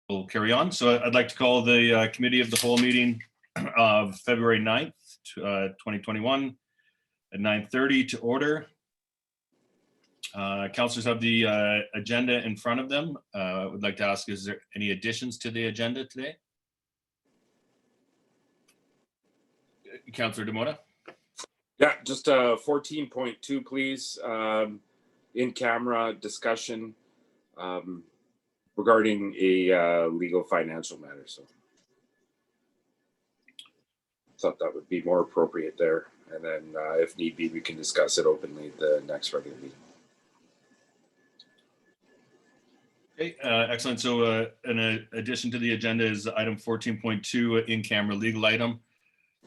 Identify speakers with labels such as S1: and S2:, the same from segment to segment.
S1: We'll carry on. So I'd like to call the Committee of the Whole meeting of February 9th, 2021 at 9:30 to order. Councillors have the agenda in front of them. I would like to ask, is there any additions to the agenda today? Councillor Demota?
S2: Yeah, just 14.2, please. In camera discussion regarding a legal financial matter. So thought that would be more appropriate there. And then if need be, we can discuss it openly at the next regular meeting.
S1: Okay, excellent. So in addition to the agenda is item 14.2, in-camera legal item.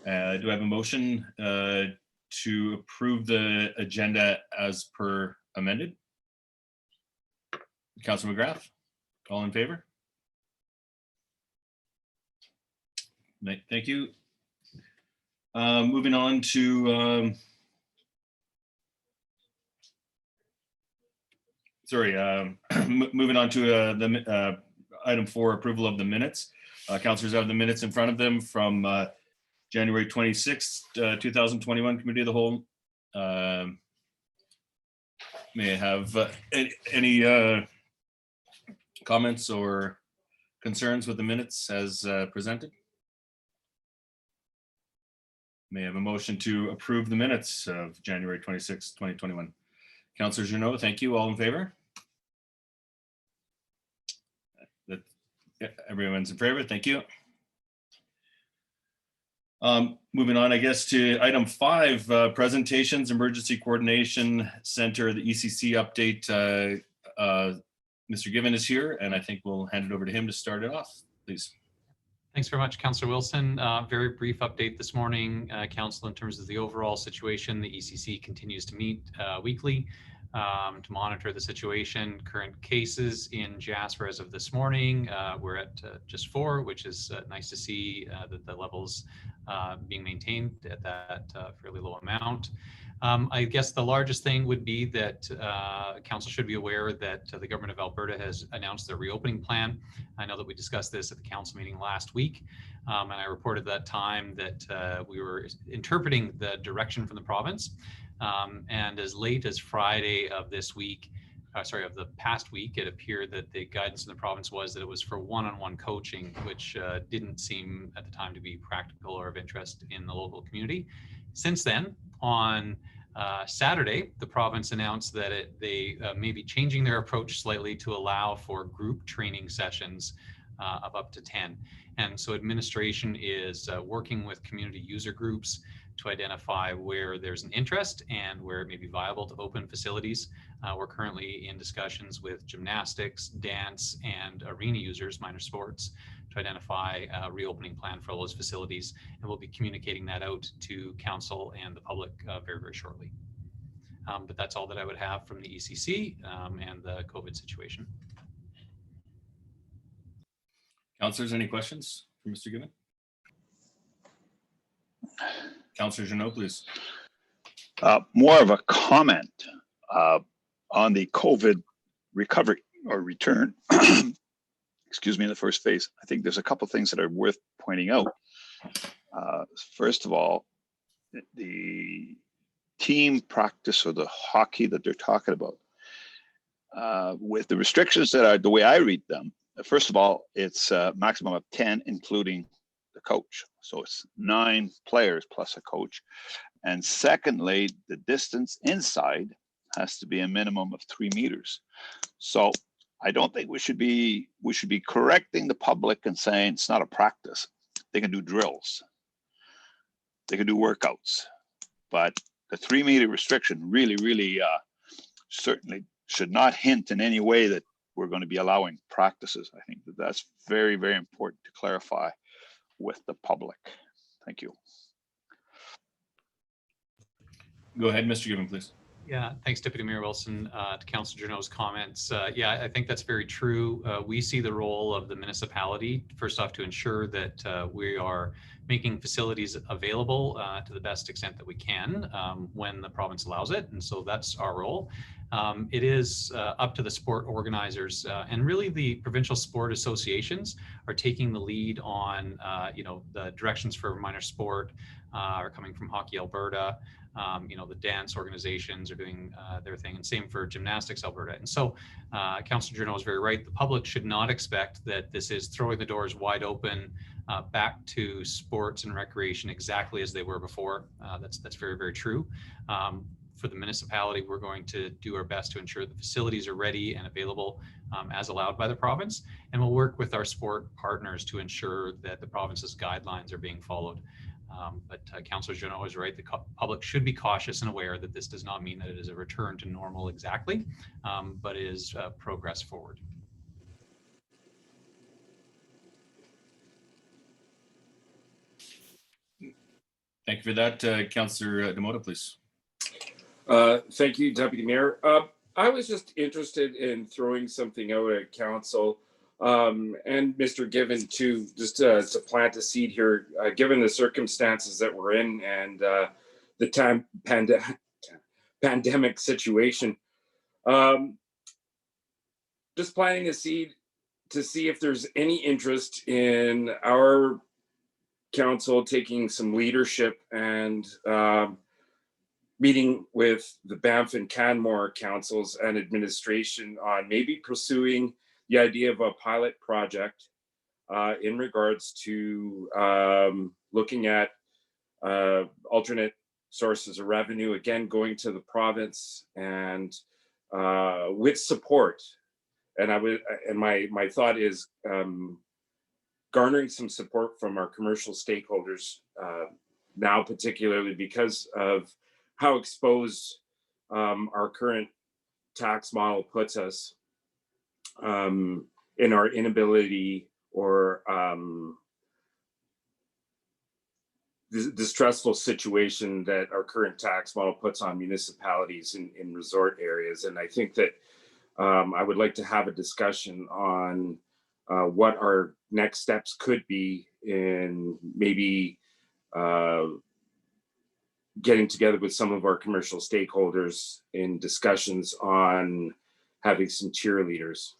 S1: Do I have a motion to approve the agenda as per amended? Councilor McGrath, all in favor? Thank you. Moving on to moving on to the item 4, approval of the minutes. Councillors have the minutes in front of them from January 26th, 2021 Committee of the Whole. May I have any comments or concerns with the minutes as presented? May I have a motion to approve the minutes of January 26th, 2021. Councillor Junot, thank you. All in favor? Everyone's in favor. Thank you. Moving on, I guess, to item 5, presentations, Emergency Coordination Center, the ECC update. Mr. Given is here, and I think we'll hand it over to him to start it off, please.
S3: Thanks very much, Councillor Wilson. Very brief update this morning, Council, in terms of the overall situation. The ECC continues to meet weekly to monitor the situation. Current cases in Jasper as of this morning, we're at just 4, which is nice to see that the levels being maintained at that fairly low amount. I guess the largest thing would be that Council should be aware that the Government of Alberta has announced their reopening plan. I know that we discussed this at the Council meeting last week, and I reported that time that we were interpreting the direction from the province. And as late as Friday of this week, of the past week, it appeared that the guidance in the province was that it was for one-on-one coaching, which didn't seem at the time to be practical or of interest in the local community. Since then, on Saturday, the province announced that they may be changing their approach slightly to allow for group training sessions of up to 10. And so administration is working with community user groups to identify where there's an interest and where it may be viable to open facilities. We're currently in discussions with gymnastics, dance, and arena users, minor sports, to identify a reopening plan for those facilities. And we'll be communicating that out to Council and the public very, very shortly. But that's all that I would have from the ECC and the COVID situation.
S1: Councillors, any questions for Mr. Given? Councillor Junot, please.
S4: More of a comment on the COVID recovery or return. Excuse me, in the first phase. I think there's a couple of things that are worth pointing out. First of all, the team practice or the hockey that they're talking about, with the restrictions that are the way I read them. First of all, it's a maximum of 10, including the coach. So it's 9 players plus a coach. And secondly, the distance inside has to be a minimum of 3 meters. So I don't think we should be correcting the public and saying it's not a practice. They can do drills. They can do workouts. But the 3 meter restriction really certainly should not hint in any way that we're going to be allowing practices. I think that that's very, very important to clarify with the public. Thank you.
S1: Go ahead, Mr. Given, please.
S3: Yeah, thanks, Deputy Mayor Wilson. To Councillor Junot's comments, yeah, I think that's very true. We see the role of the municipality, first off, to ensure that we are making facilities available to the best extent that we can when the province allows it. And so that's our role. it is up to the sport organizers, and really the provincial sport associations are taking the lead on, the directions for minor sport are coming from Hockey Alberta. The dance organizations are doing their thing, and same for Gymnastics Alberta. And so Councillor Journeau is very right. The public should not expect that this is throwing the doors wide open back to sports and recreation exactly as they were before. That's very, very true. For the municipality, we're going to do our best to ensure the facilities are ready and available as allowed by the province. And we'll work with our sport partners to ensure that the province's guidelines are being followed. But Councillor Journeau is right. The public should be cautious and aware that this does not mean that it is a return to normal exactly, but is progress forward.
S1: Thank you for that. Councillor Demota, please.
S2: Thank you, Deputy Mayor. I was just interested in throwing something out at council and Mr. Given too, just to plant a seed here, given the circumstances that we're in and the pandemic situation. Just planting a seed to see if there's any interest in our council taking some leadership and meeting with the Banff and Canmore councils and administration on maybe pursuing the idea of a pilot project in regards to looking at alternate sources of revenue, again, going to the province and with support. And my thought is garnering some support from our commercial stakeholders now, particularly because of how exposed our current tax model puts us in our inability or the stressful situation that our current tax model puts on municipalities in resort areas. And I think that I would like to have a discussion on what our next steps could be in maybe getting together with some of our commercial stakeholders in discussions on having some cheerleaders.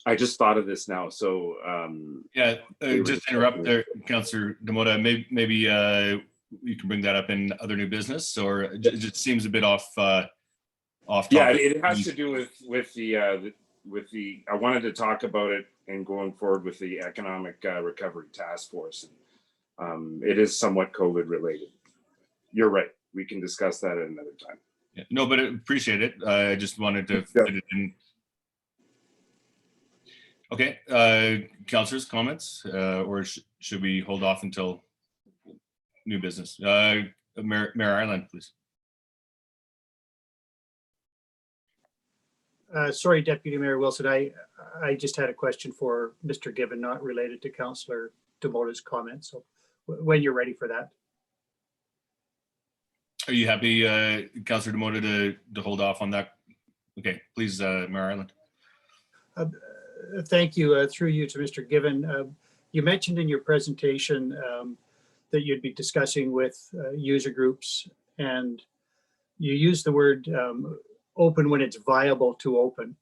S2: I just thought of this now, so
S1: just interrupt there, Councillor Demota. Maybe you can bring that up in other new business, or it just seems a bit off topic.
S2: Yeah, it has to do with the I wanted to talk about it and going forward with the economic recovery task force. It is somewhat COVID related. You're right. We can discuss that at another time.
S1: Yeah, no, but I appreciate it. I just wanted to fit it in. Okay, councillors, comments, or should we hold off until new business? Mayor Ireland, please.
S5: Sorry, Deputy Mayor Wilson, I just had a question for Mr. Given, not related to Councillor Demota's comments. So when you're ready for that.
S1: Are you happy, Councillor Demota, to hold off on that? Okay, please, Mayor Ireland.
S5: Thank you. Through you to Mr. Given. You mentioned in your presentation that you'd be discussing with user groups, and you used the word open when it's viable to open.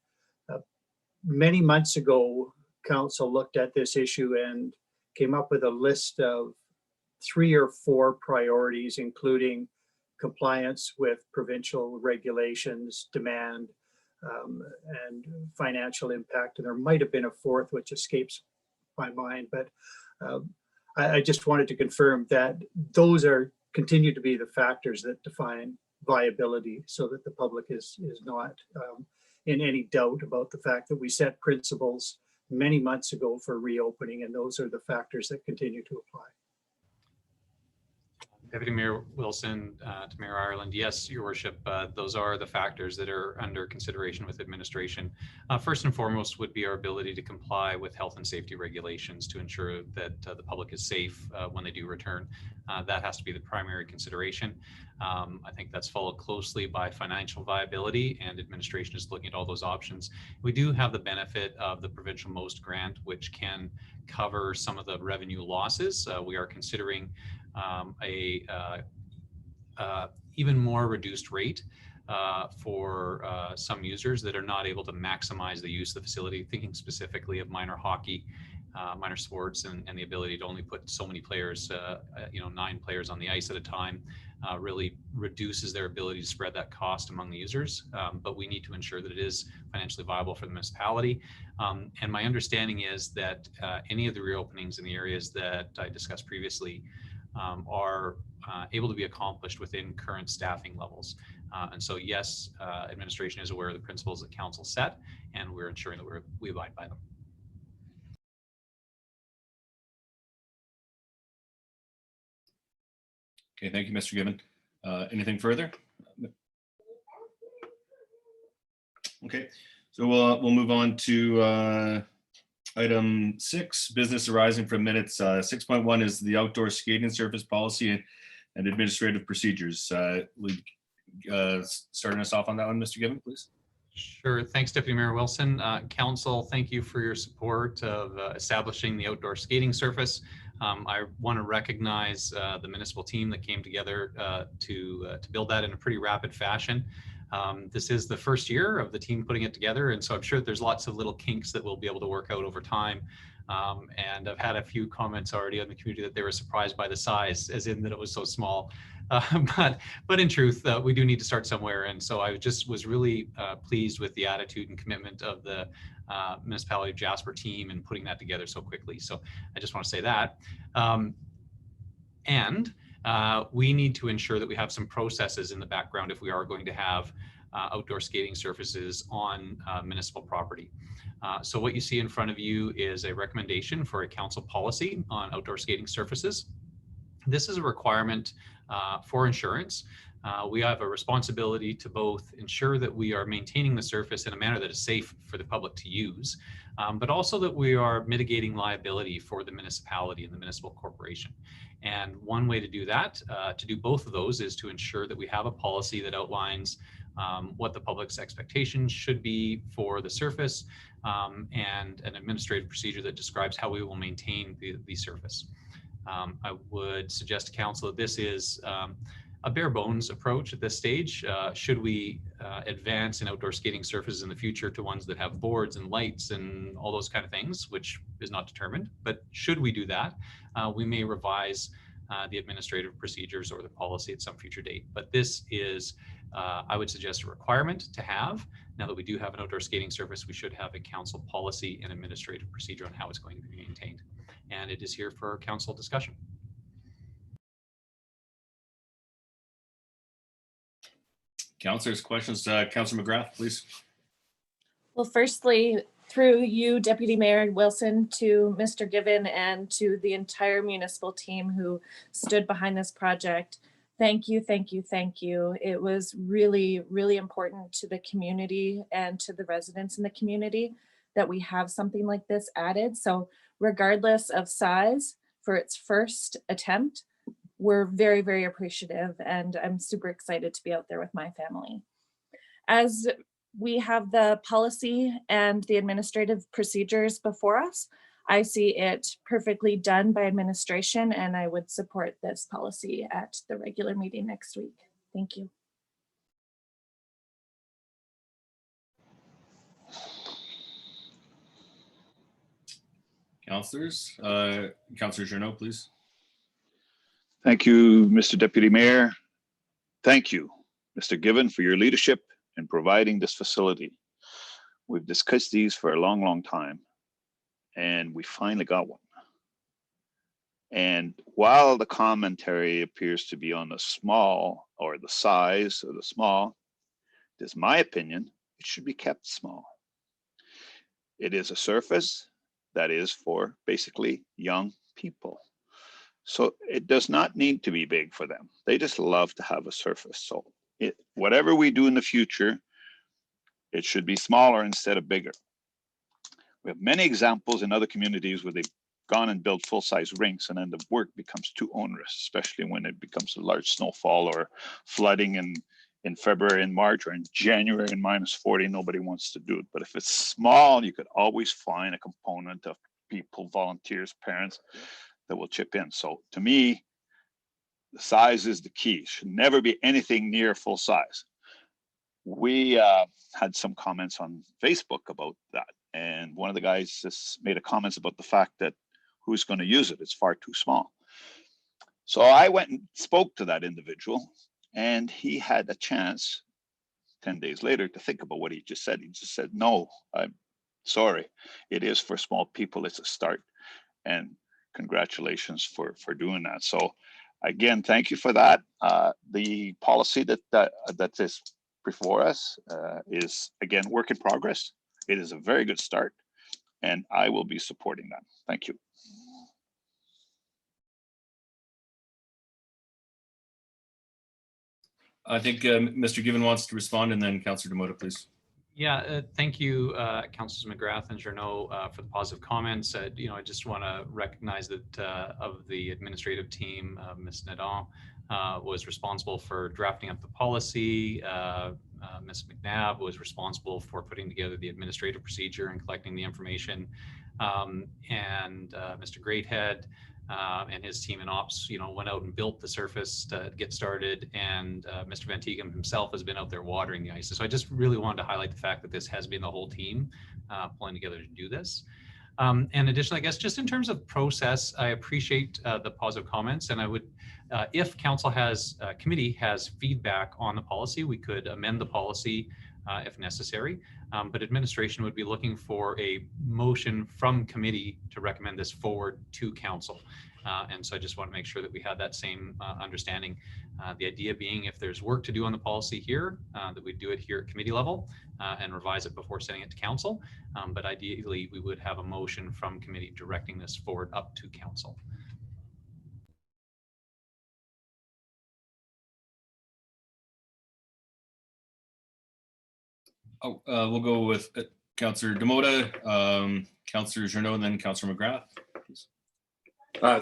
S5: Many months ago, Council looked at this issue and came up with a list of 3 or 4 priorities, including compliance with provincial regulations, demand, and financial impact. And there might have been a 4th, which escapes my mind, but I just wanted to confirm that those continue to be the factors that define viability, so that the public is not in any doubt about the fact that we set principles many months ago for reopening, and those are the factors that continue to apply.
S3: Deputy Mayor Wilson, to Mayor Ireland, yes, Your Worship, those are the factors that are under consideration with administration. First and foremost would be our ability to comply with health and safety regulations to ensure that the public is safe when they do return. That has to be the primary consideration. I think that's followed closely by financial viability, and administration is looking at all those options. We do have the benefit of the Provincial Most Grant, which can cover some of the revenue losses. We are considering even more reduced rate for some users that are not able to maximize the use of the facility, thinking specifically of minor hockey, minor sports, and the ability to only put so many players, 9 players on the ice at a time, really reduces their ability to spread that cost among the users. But we need to ensure that it is financially viable for the municipality. And my understanding is that any of the reopenings in the areas that I discussed previously are able to be accomplished within current staffing levels. And so, yes, administration is aware of the principles that council set, and we're ensuring that we abide by them.
S1: Okay, thank you, Mr. Given. Anything further? Okay, so we'll move on to item 6, business arising from minutes. 6.1 is the outdoor skating surface policy and administrative procedures. Starting us off on that one, Mr. Given, please.
S3: Sure. Thanks, Deputy Mayor Wilson. Council, thank you for your support of establishing the outdoor skating surface. I want to recognize the municipal team that came together to build that in a pretty rapid fashion. This is the first year of the team putting it together, and so I'm sure there's lots of little kinks that we'll be able to work out over time. And I've had a few comments already on the community that they were surprised by the size, as in that it was so small. But in truth, we do need to start somewhere. And so I just was really pleased with the attitude and commitment of the Municipality of Jasper team in putting that together so quickly. So I just want to say that. We need to ensure that we have some processes in the background if we are going to have outdoor skating surfaces on municipal property. So what you see in front of you is a recommendation for a council policy on outdoor skating surfaces. This is a requirement for insurance. We have a responsibility to both ensure that we are maintaining the surface in a manner that is safe for the public to use, but also that we are mitigating liability for the municipality and the municipal corporation. And one way to do that, to do both of those, is to ensure that we have a policy that outlines what the public's expectations should be for the surface, and an administrative procedure that describes how we will maintain the surface. I would suggest to council that this is a bare bones approach at this stage. Should we advance in outdoor skating surfaces in the future to ones that have boards and lights and all those kind of things, which is not determined, but should we do that, we may revise the administrative procedures or the policy at some future date. But this is, I would suggest, a requirement to have. Now that we do have an outdoor skating surface, we should have a council policy and administrative procedure on how it's going to be maintained. And it is here for council discussion.
S1: Councilors, questions? Councilor McGrath, please.
S6: Well, firstly, through you, Deputy Mayor Wilson, to Mr. Given and to the entire municipal team who stood behind this project, thank you, thank you, thank you. It was really, really important to the community and to the residents in the community that we have something like this added. So regardless of size, for its first attempt, we're very, very appreciative, and I'm super excited to be out there with my family. As we have the policy and the administrative procedures before us, I see it perfectly done by administration, and I would support this policy at the regular meeting next week. Thank you.
S1: Councilors, Councilor Journeau, please.
S4: Thank you, Mr. Deputy Mayor. Thank you, Mr. Given, for your leadership in providing this facility. We've discussed these for a long, long time, and we finally got one. And while the commentary appears to be on the small or the size of the small, it is my opinion, it should be kept small. It is a surface that is for basically young people. So it does not need to be big for them. They just love to have a surface. So whatever we do in the future, it should be smaller instead of bigger. We have many examples in other communities where they've gone and built full-size rinks, and then the work becomes too onerous, especially when it becomes a large snowfall or flooding in February and March, or in January and -40, nobody wants to do it. But if it's small, you could always find a component of people, volunteers, parents that will chip in. So to me, The size is the key. It should never be anything near full size. We had some comments on Facebook about that. And one of the guys just made a comment about the fact that who's going to use it? It's far too small. So I went and spoke to that individual, and he had a chance 10 days later to think about what he just said. He just said, no, I'm sorry. It is for small people. It's a start. And congratulations for doing that. So again, thank you for that. The policy that is before us is, again, work in progress. It is a very good start, and I will be supporting that. Thank you.
S1: I think Mr. Given wants to respond, and then Councillor Demota, please.
S3: Yeah, thank you, Councillors McGrath and Journeau, for the positive comments. I just want to recognize that of the administrative team, Ms. Nadan was responsible for drafting up the policy. Ms. McNabb was responsible for putting together the administrative procedure and collecting the information. And Mr. Greathead and his team in ops, went out and built the surface to get started. And Mr. Van Tighem himself has been out there watering the ice. So I just really wanted to highlight the fact that this has been the whole team pulling together to do this. And additionally, I guess, just in terms of process, I appreciate the positive comments. And I would, if council committee has feedback on the policy, we could amend the policy if necessary. But administration would be looking for a motion from committee to recommend this forward to council. And so I just want to make sure that we had that same understanding. The idea being, if there's work to do on the policy here, that we do it here at committee level and revise it before sending it to council. But ideally, we would have a motion from committee directing this forward up to council.
S1: Oh, we'll go with Councillor Demota, Councillor Journeau, and then Councillor McGrath. Please.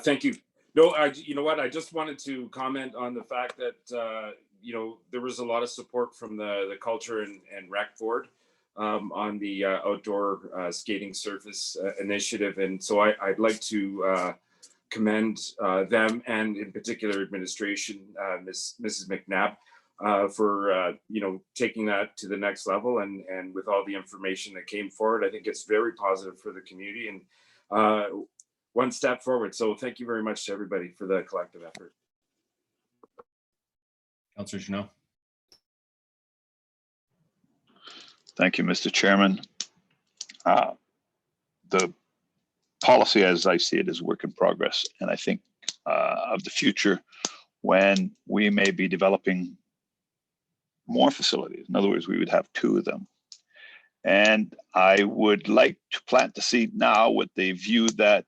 S2: Thank you. No, you know what? I just wanted to comment on the fact that there was a lot of support from the Culture and Rec Board on the outdoor skating surface initiative, and so I'd like to commend them, and in particular administration, Mrs. McNabb, for taking that to the next level, and with all the information that came forward. I think it's very positive for the community and one step forward. So thank you very much to everybody for the collective effort.
S1: Councillor Journeau.
S4: Thank you, Mr. Chairman. The policy, as I see it, is work in progress. And I think of the future when we may be developing more facilities. In other words, we would have 2 of them. And I would like to plant the seed now with the view that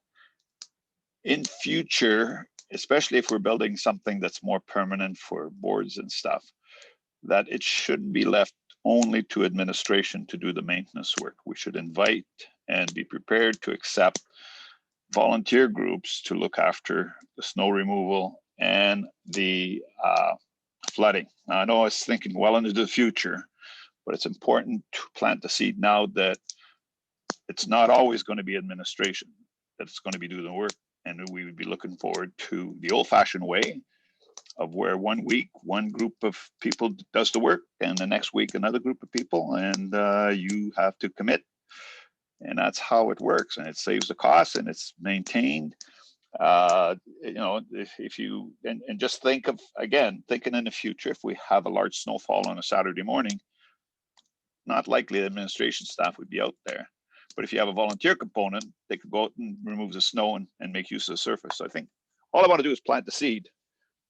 S4: in future, especially if we're building something that's more permanent for boards and stuff, that it shouldn't be left only to administration to do the maintenance work. We should invite and be prepared to accept volunteer groups to look after the snow removal and the flooding. Now, I know I was thinking well into the future, but it's important to plant the seed now that it's not always going to be administration that's going to be doing the work. And we would be looking forward to the old-fashioned way of where one week, one group of people does the work, and the next week, another group of people, and you have to commit. And that's how it works, and it saves the cost, and it's maintained. If you, and just think of, again, thinking in the future, if we have a large snowfall on a Saturday morning, not likely the administration staff would be out there. But if you have a volunteer component, they could go out and remove the snow and make use of the surface. So I think all I want to do is plant the seed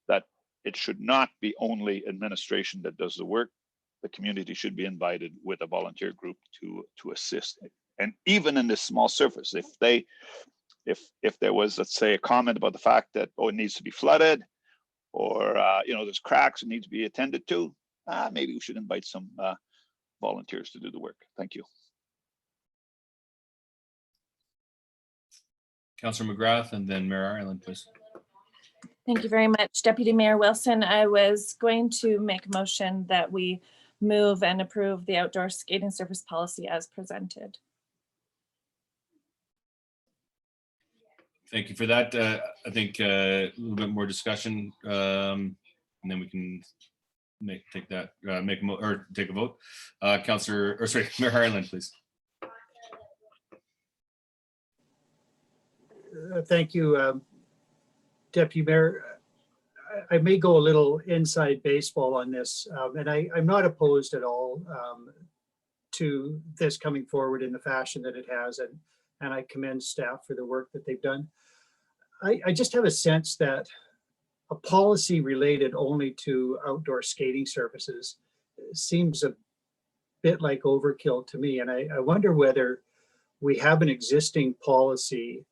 S4: that it should not be only administration that does the work. The community should be invited with a volunteer group to assist. And even in this small surface, if there was, let's say, a comment about the fact that, oh, it needs to be flooded, or there's cracks that need to be attended to, maybe we should invite some volunteers to do the work. Thank you.
S1: Councillor McGrath, and then Mayor Ireland, please.
S6: Thank you very much, Deputy Mayor Wilson. I was going to make a motion that we move and approve the outdoor skating surface policy as presented.
S1: Thank you for that. I think a little bit more discussion, and then we can take a vote. Mayor Harlan, please.
S5: Thank you, Deputy Mayor. I may go a little inside baseball on this, and I'm not opposed at all to this coming forward in the fashion that it has, and I commend staff for the work that they've done. I just have a sense that a policy related only to outdoor skating surfaces seems a bit like overkill to me, and I wonder whether we have an existing policy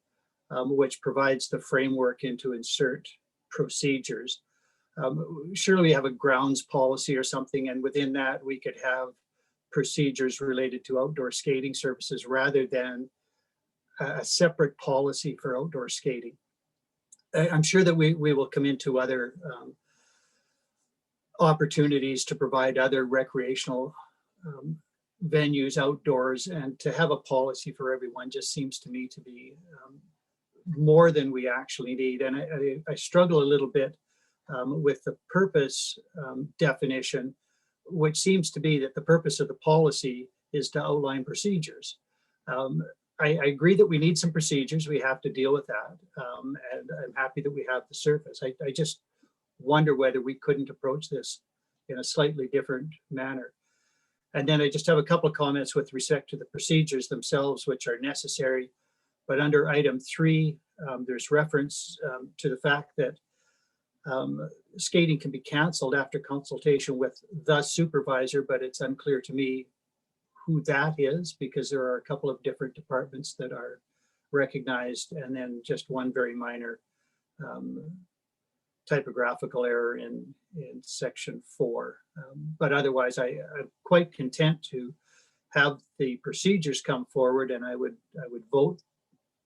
S5: which provides the framework into insert procedures. Surely we have a grounds policy or something, and within that we could have procedures related to outdoor skating surfaces rather than a separate policy for outdoor skating. I'm sure that we will come into other opportunities to provide other recreational venues outdoors, and to have a policy for everyone just seems to me to be more than we actually need. And I struggle a little bit with the purpose definition, which seems to be that the purpose of the policy is to outline procedures. I agree that we need some procedures. We have to deal with that. And I'm happy that we have the surface. I just wonder whether we couldn't approach this in a slightly different manner. And then I just have a couple of comments with respect to the procedures themselves, which are necessary. But under item 3, there's reference to the fact that skating can be canceled after consultation with the supervisor, but it's unclear to me who that is, because there are a couple of different departments that are recognized, and then just one very minor typographical error in section 4. But otherwise, I'm quite content to have the procedures come forward, and I would vote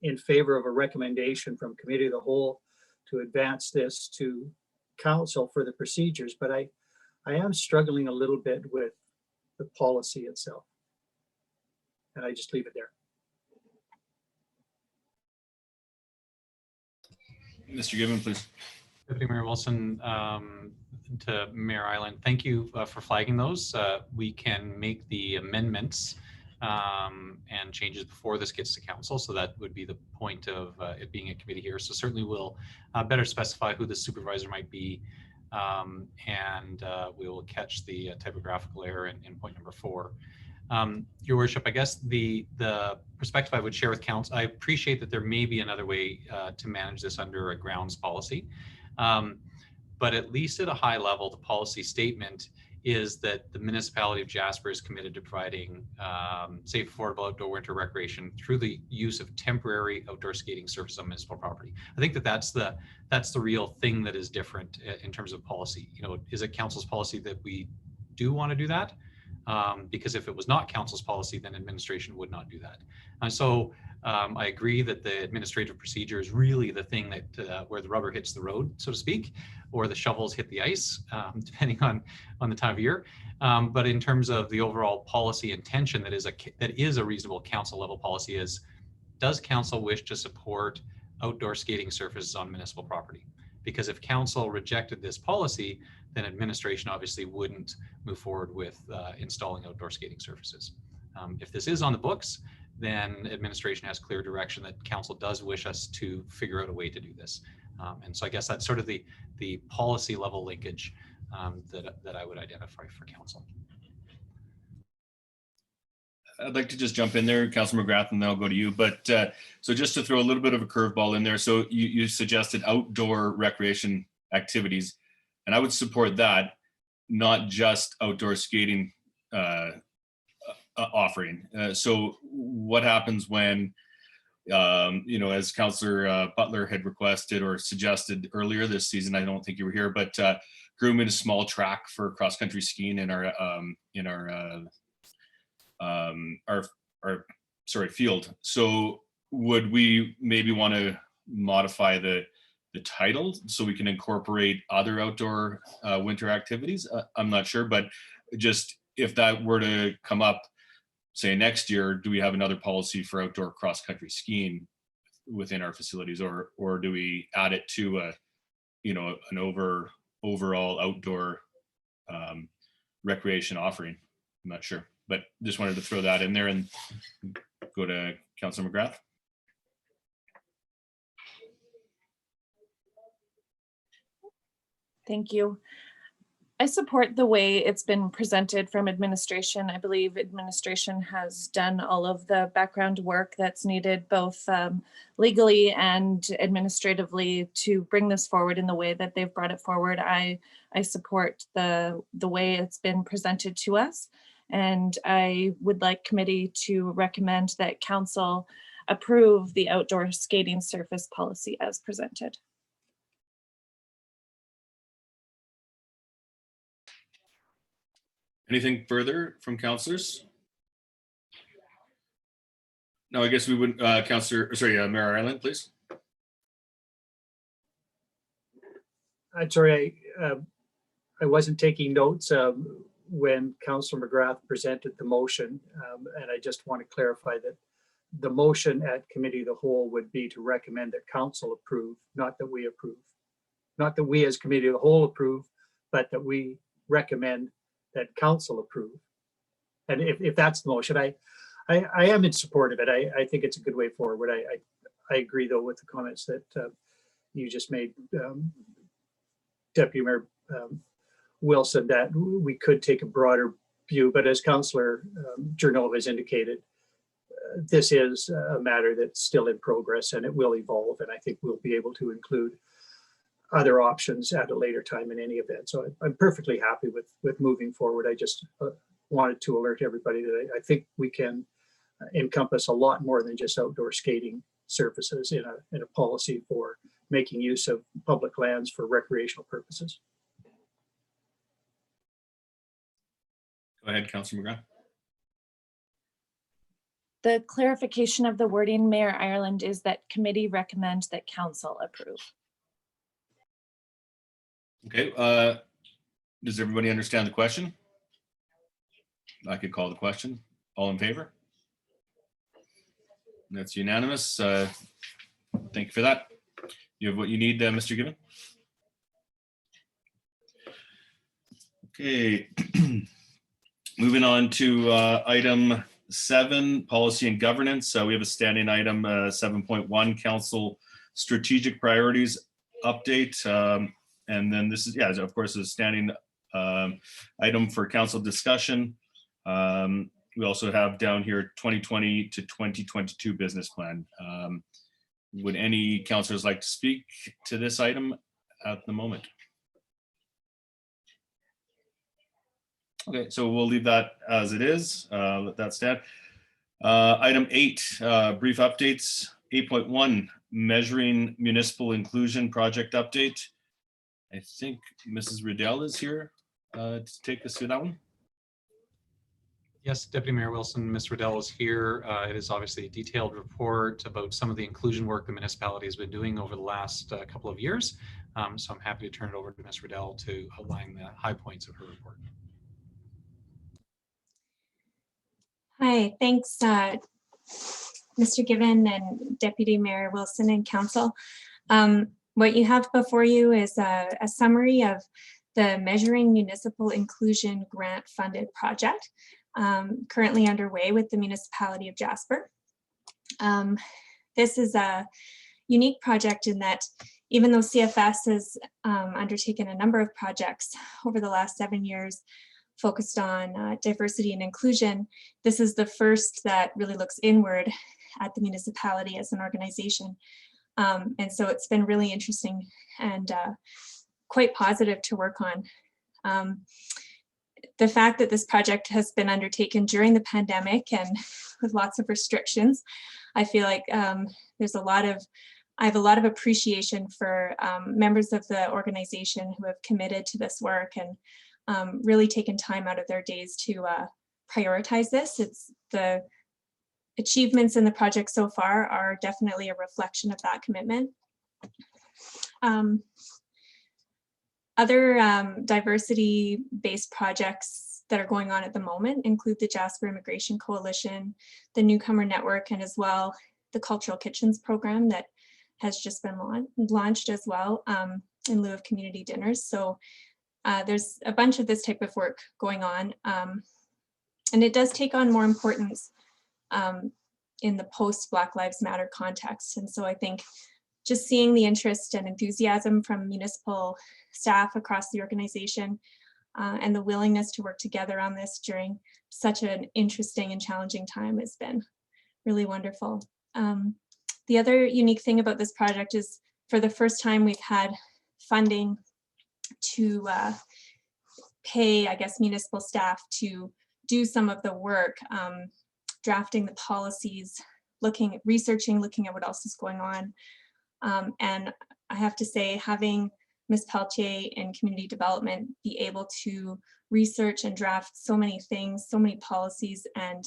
S5: in favor of a recommendation from committee of the whole to advance this to council for the procedures. But I am struggling a little bit with the policy itself. And I just leave it there.
S1: Mr. Given, please.
S3: Deputy Mayor Wilson, to Mayor Island, thank you for flagging those. We can make the amendments and changes before this gets to council. So that would be the point of it being a committee here. So certainly we'll better specify who the supervisor might be, and we will catch the typographical error in point number 4. Your Worship, I guess the perspective I would share with council, I appreciate that there may be another way to manage this under a grounds policy, but at least at a high level, the policy statement is that the municipality of Jasper is committed to providing safe, affordable outdoor winter recreation through the use of temporary outdoor skating surfaces on municipal property. I think that that's the real thing that is different in terms of policy. You know, is it council's policy that we do want to do that? Because if it was not council's policy, then administration would not do that. And so I agree that the administrative procedure is really the thing that where the rubber hits the road, so to speak, or the shovels hit the ice, depending on the time of year. But in terms of the overall policy intention, that is a reasonable council level policy is, does council wish to support outdoor skating surfaces on municipal property? Because if council rejected this policy, then administration obviously wouldn't move forward with installing outdoor skating surfaces. If this is on the books, then administration has clear direction that council does wish us to figure out a way to do this. And so I guess that's sort of the policy level linkage that I would identify for council.
S1: I'd like to just jump in there, Councilor McGrath, and then I'll go to you. But so just to throw a little bit of a curveball in there. So you suggested outdoor recreation activities, and I would support that, not just outdoor skating offering. So what happens when, you know, as Councillor Butler had requested or suggested earlier this season, I don't think you were here, but grooming a small track for cross-country skiing in our field. So would we maybe want to modify the title so we can incorporate other outdoor winter activities? I'm not sure, but just if that were to come up, say next year, do we have another policy for outdoor cross-country skiing? within our facilities, or do we add it to a, you know, an overall outdoor recreation offering? I'm not sure, but just wanted to throw that in there and go to Councilor McGrath.
S6: Thank you. I support the way it's been presented from administration. I believe administration has done all of the background work that's needed, both legally and administratively, to bring this forward in the way that they've brought it forward. I support the way it's been presented to us, and I would like committee to recommend that council approve the outdoor skating surface policy as presented.
S1: Anything further from councillors? No, I guess we would, Mayor Ireland, please.
S5: I'm sorry, I wasn't taking notes when Councilor McGrath presented the motion, and I just want to clarify that the motion at committee of the whole would be to recommend that council approve, not that we approve. Not that we as committee of the whole approve, but that we recommend that council approve. And if that's the motion, I am in support of it. I think it's a good way forward. I agree though with the comments that you just made, Deputy Mayor Wilson, that we could take a broader view, but as Councillor Jernova has indicated, this is a matter that's still in progress and it will evolve, and I think we'll be able to include other options at a later time in any event. So I'm perfectly happy with moving forward. I just wanted to alert everybody that I think we can encompass a lot more than just outdoor skating surfaces in a policy for making use of public lands for recreational purposes.
S1: Go ahead, Councilor McGrath.
S6: The clarification of the wording, Mayor Ireland, is that committee recommends that council approve.
S1: Okay, does everybody understand the question? I could call the question. All in favor? That's unanimous. Thank you for that. You have what you need, Mr. Given? Okay, moving on to item 7, policy and governance. We have a standing item 7.1, council strategic priorities update. And then this is, yeah, of course, a standing item for council discussion. We also have down here 2020 to 2022 business plan. Would any councillors like to speak to this item at the moment? Okay, so we'll leave that as it is. Let that stand. Item 8, brief updates. 8.1, measuring municipal inclusion project update. I think Mrs. Riddell is here to take us through that one.
S3: Yes, Deputy Mayor Wilson, Ms. Riddell is here. It is obviously a detailed report about some of the inclusion work the municipality has been doing over the last couple of years. So I'm happy to turn it over to Ms. Riddell to outline the high points of her report.
S7: Hi, thanks, Mr. Given and Deputy Mayor Wilson and Council. What you have before you is a summary of the Measuring Municipal Inclusion Grant Funded Project, currently underway with the Municipality of Jasper. This is a unique project in that even though CFS has undertaken a number of projects over the last 7 years focused on diversity and inclusion, this is the first that really looks inward at the municipality as an organization. And so it's been really interesting and quite positive to work on. The fact that this project has been undertaken during the pandemic and with lots of restrictions, I feel like I have a lot of appreciation for members of the organization who have committed to this work and really taken time out of their days to prioritize this. It's the achievements in the project so far are definitely a reflection of that commitment. Other diversity-based projects that are going on at the moment include the Jasper Immigration Coalition, the Newcomer Network, and as well the Cultural Kitchens program that has just been launched as well in lieu of community dinners. So there's a bunch of this type of work going on. And it does take on more importance in the post-Black Lives Matter context. And so I think just seeing the interest and enthusiasm from municipal staff across the organization and the willingness to work together on this during such an interesting and challenging time has been really wonderful. The other unique thing about this project is for the first time we've had funding to pay, I guess, municipal staff to do some of the work, drafting the policies, researching, looking at what else is going on. And I have to say, having Ms. Peltier in community development be able to research and draft so many things, so many policies and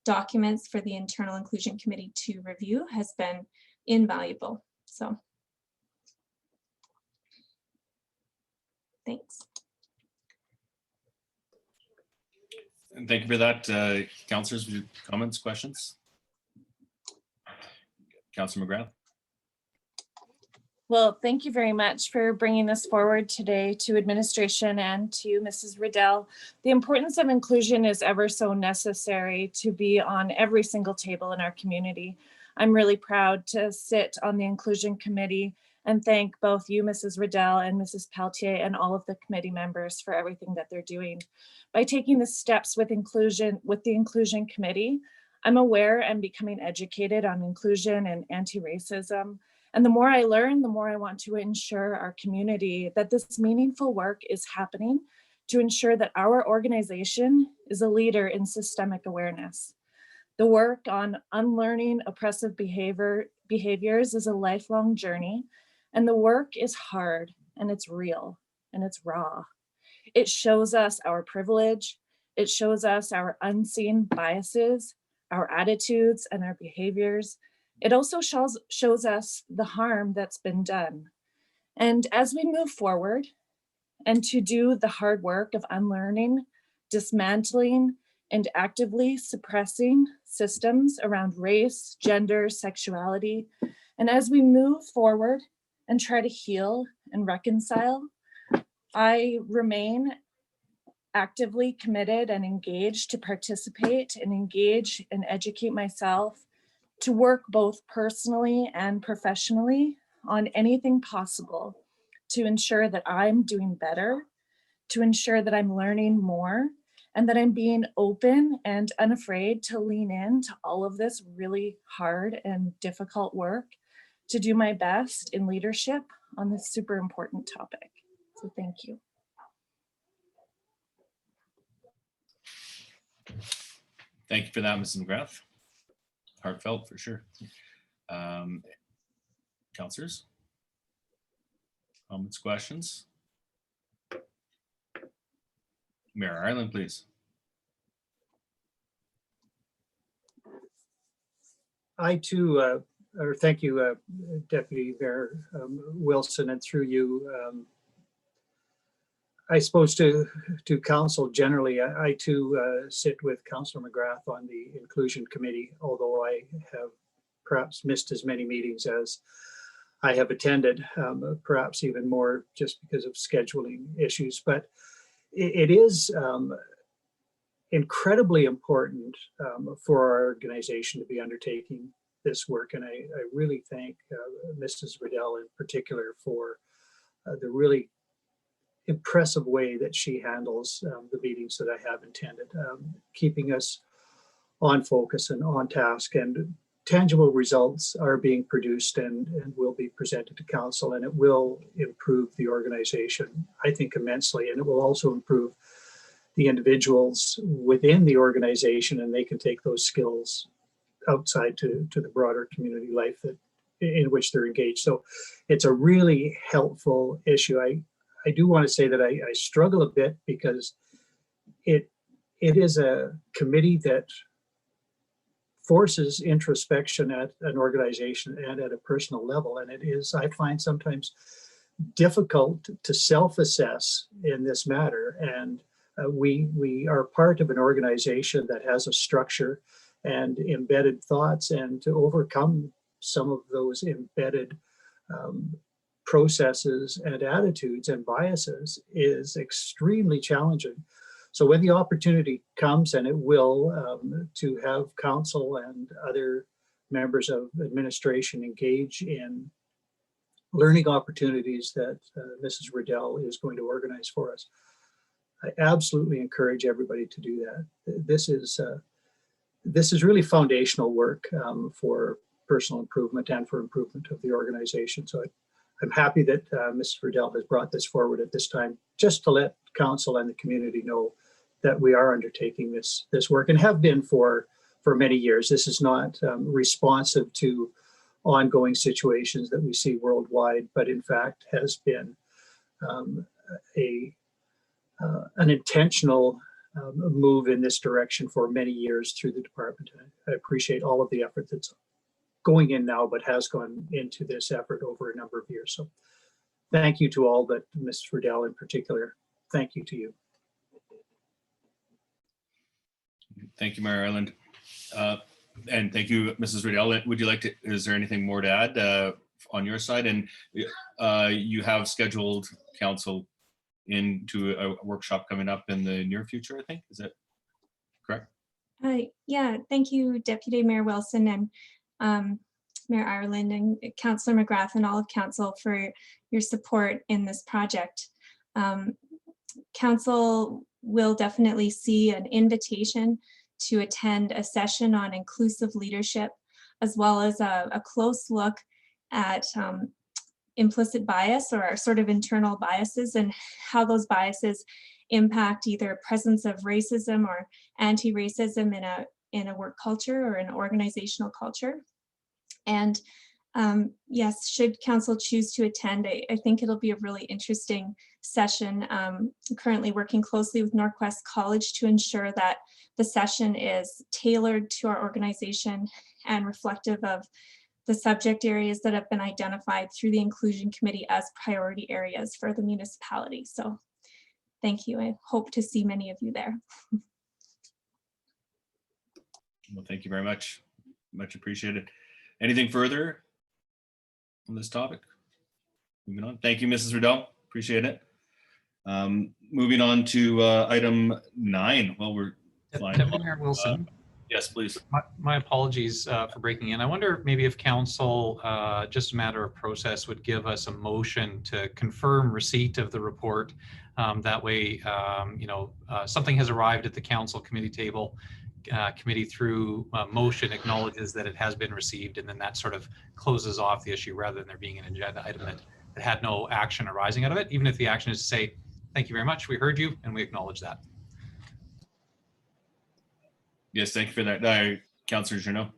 S7: documents for the Internal Inclusion Committee to review has been invaluable. So, thanks.
S1: And thank you for that. Councillors, comments, questions? Councillor McGrath.
S6: Well, thank you very much for bringing this forward today to administration and to Mrs. Riddell. The importance of inclusion is ever so necessary to be on every single table in our community. I'm really proud to sit on the Inclusion Committee and thank both you, Mrs. Riddell, and Mrs. Peltier, and all of the committee members for everything that they're doing. By taking the steps with the Inclusion Committee, I'm aware and becoming educated on inclusion and anti-racism. And the more I learn, the more I want to ensure our community that this meaningful work is happening to ensure that our organization is a leader in systemic awareness. The work on unlearning oppressive behaviors is a lifelong journey, and the work is hard, and it's real, and it's raw. It shows us our privilege. It shows us our unseen biases, our attitudes, and our behaviors. It also shows us the harm that's been done. And as we move forward and to do the hard work of unlearning, dismantling, and actively suppressing systems around race, gender, sexuality, and as we move forward and try to heal and reconcile, I remain actively committed and engaged to participate and engage and educate myself, to work both personally and professionally on anything possible to ensure that I'm doing better, to ensure that I'm learning more, and that I'm being open and unafraid to lean into all of this really hard and difficult work to do my best in leadership on this super important topic. So thank you.
S1: Thank you for that, Mrs. McGrath. Heartfelt for sure. Councillors, comments, questions? Mayor Ireland, please.
S5: I too, thank you, Deputy Mayor Wilson, and through you, I suppose to council generally, I too sit with Councillor McGrath on the Inclusion Committee, although I have perhaps missed as many meetings as I have attended, perhaps even more just because of scheduling issues. But it is incredibly important for our organization to be undertaking this work. And I really thank Mrs. Riddell in particular for the really impressive way that she handles the meetings that I have attended, keeping us on focus and on task, and tangible results are being produced and will be presented to council, and it will improve the organization, I think, immensely, and it will also improve the individuals within the organization, and they can take those skills outside to the broader community life in which they're engaged. So it's a really helpful issue. I do want to say that I struggle a bit because it is a committee that forces introspection at an organization and at a personal level. And it is, I find, sometimes difficult to self-assess in this matter. And we are part of an organization that has a structure and embedded thoughts, and to overcome some of those embedded processes and attitudes and biases is extremely challenging. So when the opportunity comes, and it will, to have council and other members of administration engage in learning opportunities that Mrs. Riddell is going to organize for us, I absolutely encourage everybody to do that. This is really foundational work for personal improvement and for improvement of the organization. So I'm happy that Mrs. Riddell has brought this forward at this time, just to let council and the community know that we are undertaking this work, and have been for many years. This is not responsive to ongoing situations that we see worldwide, but in fact has been an intentional move in this direction for many years through the department. I appreciate all of the effort that's going in now, but has gone into this effort over a number of years. So thank you to all, but Ms. Riddell in particular, thank you to you.
S1: Thank you, Mayor Ireland. And thank you, Mrs. Riddell. Would you like to, is there anything more to add on your side? And you have scheduled council into a workshop coming up in the near future, I think. Is that correct?
S7: Yeah, thank you, Deputy Mayor Wilson and Mayor Ireland and Councillor McGrath and all of council for your support in this project. Council will definitely see an invitation to attend a session on inclusive leadership, as well as a close look at implicit bias, or sort of internal biases, and how those biases impact either presence of racism or anti-racism in a work culture or an organizational culture. And yes, should council choose to attend, I think it'll be a really interesting session. I'm currently working closely with Northwest College to ensure that the session is tailored to our organization and reflective of the subject areas that have been identified through the Inclusion Committee as priority areas for the municipality. So thank you. I hope to see many of you there.
S1: Well, thank you very much. Much appreciated. Anything further on this topic? Moving on. Thank you, Mrs. Riddell. Appreciate it. Moving on to item 9. Well, we're flying.
S3: Deputy Mayor Wilson.
S1: Yes, please.
S3: My apologies for breaking in. I wonder maybe if council, just a matter of process, would give us a motion to confirm receipt of the report. That way, something has arrived at the council committee table. Committee through motion acknowledges that it has been received, and then that sort of closes off the issue, rather than there being an agenda item that had no action arising out of it, even if the action is to say, thank you very much, we heard you, and we acknowledge that.
S1: Yes, thank you for that. Councillor Journeau.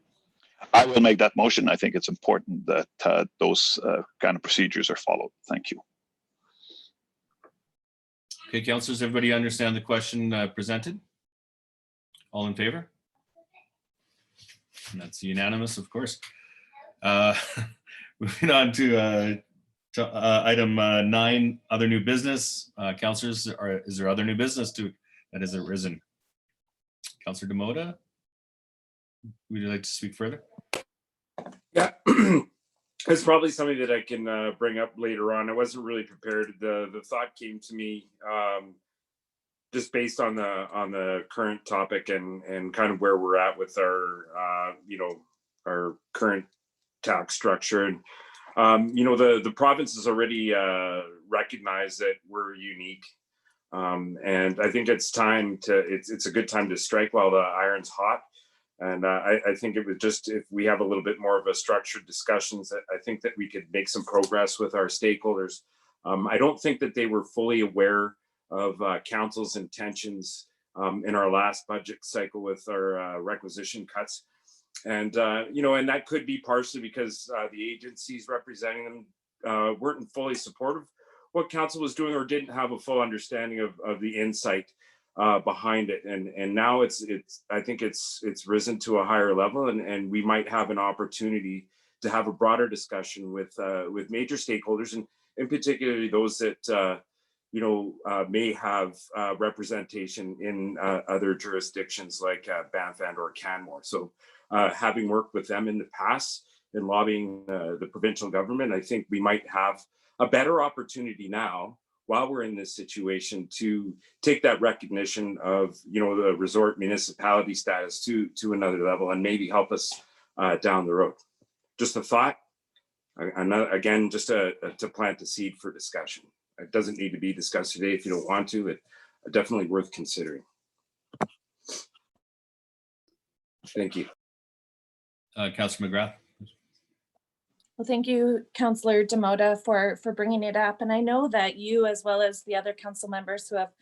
S4: I will make that motion. I think it's important that those kind of procedures are followed. Thank you.
S1: Okay, councillors, everybody understand the question presented? All in favor? And that's unanimous, of course. Moving on to item 9, other new business. Councillors, is there other new business that has arisen? Councillor Demoda, would you like to speak further?
S2: Yeah, it's probably something that I can bring up later on. I wasn't really prepared. The thought came to me just based on the current topic and kind of where we're at with our our current tax structure. And the province has already recognized that we're unique. And I think it's a good time to strike while the iron's hot. And I think it would just, if we have a little bit more of a structured discussions, I think that we could make some progress with our stakeholders. I don't think that they were fully aware of council's intentions in our last budget cycle with our requisition cuts. And, and that could be partially because the agencies representing them weren't fully supportive what council was doing, or didn't have a full understanding of the insight behind it. And now I think it's risen to a higher level, and we might have an opportunity to have a broader discussion with major stakeholders, and in particularly those that may have representation in other jurisdictions like Banff and or Canmore. So having worked with them in the past in lobbying the provincial government, I think we might have a better opportunity now while we're in this situation to take that recognition of, the resort municipality status to another level and maybe help us down the road. Just a thought. Again, just to plant the seed for discussion. It doesn't need to be discussed today if you don't want to. It's definitely worth considering. Thank you.
S1: Councillor McGrath.
S6: Well, thank you, Councillor Demota, for bringing it up. And I know that you, as well as the other council members who have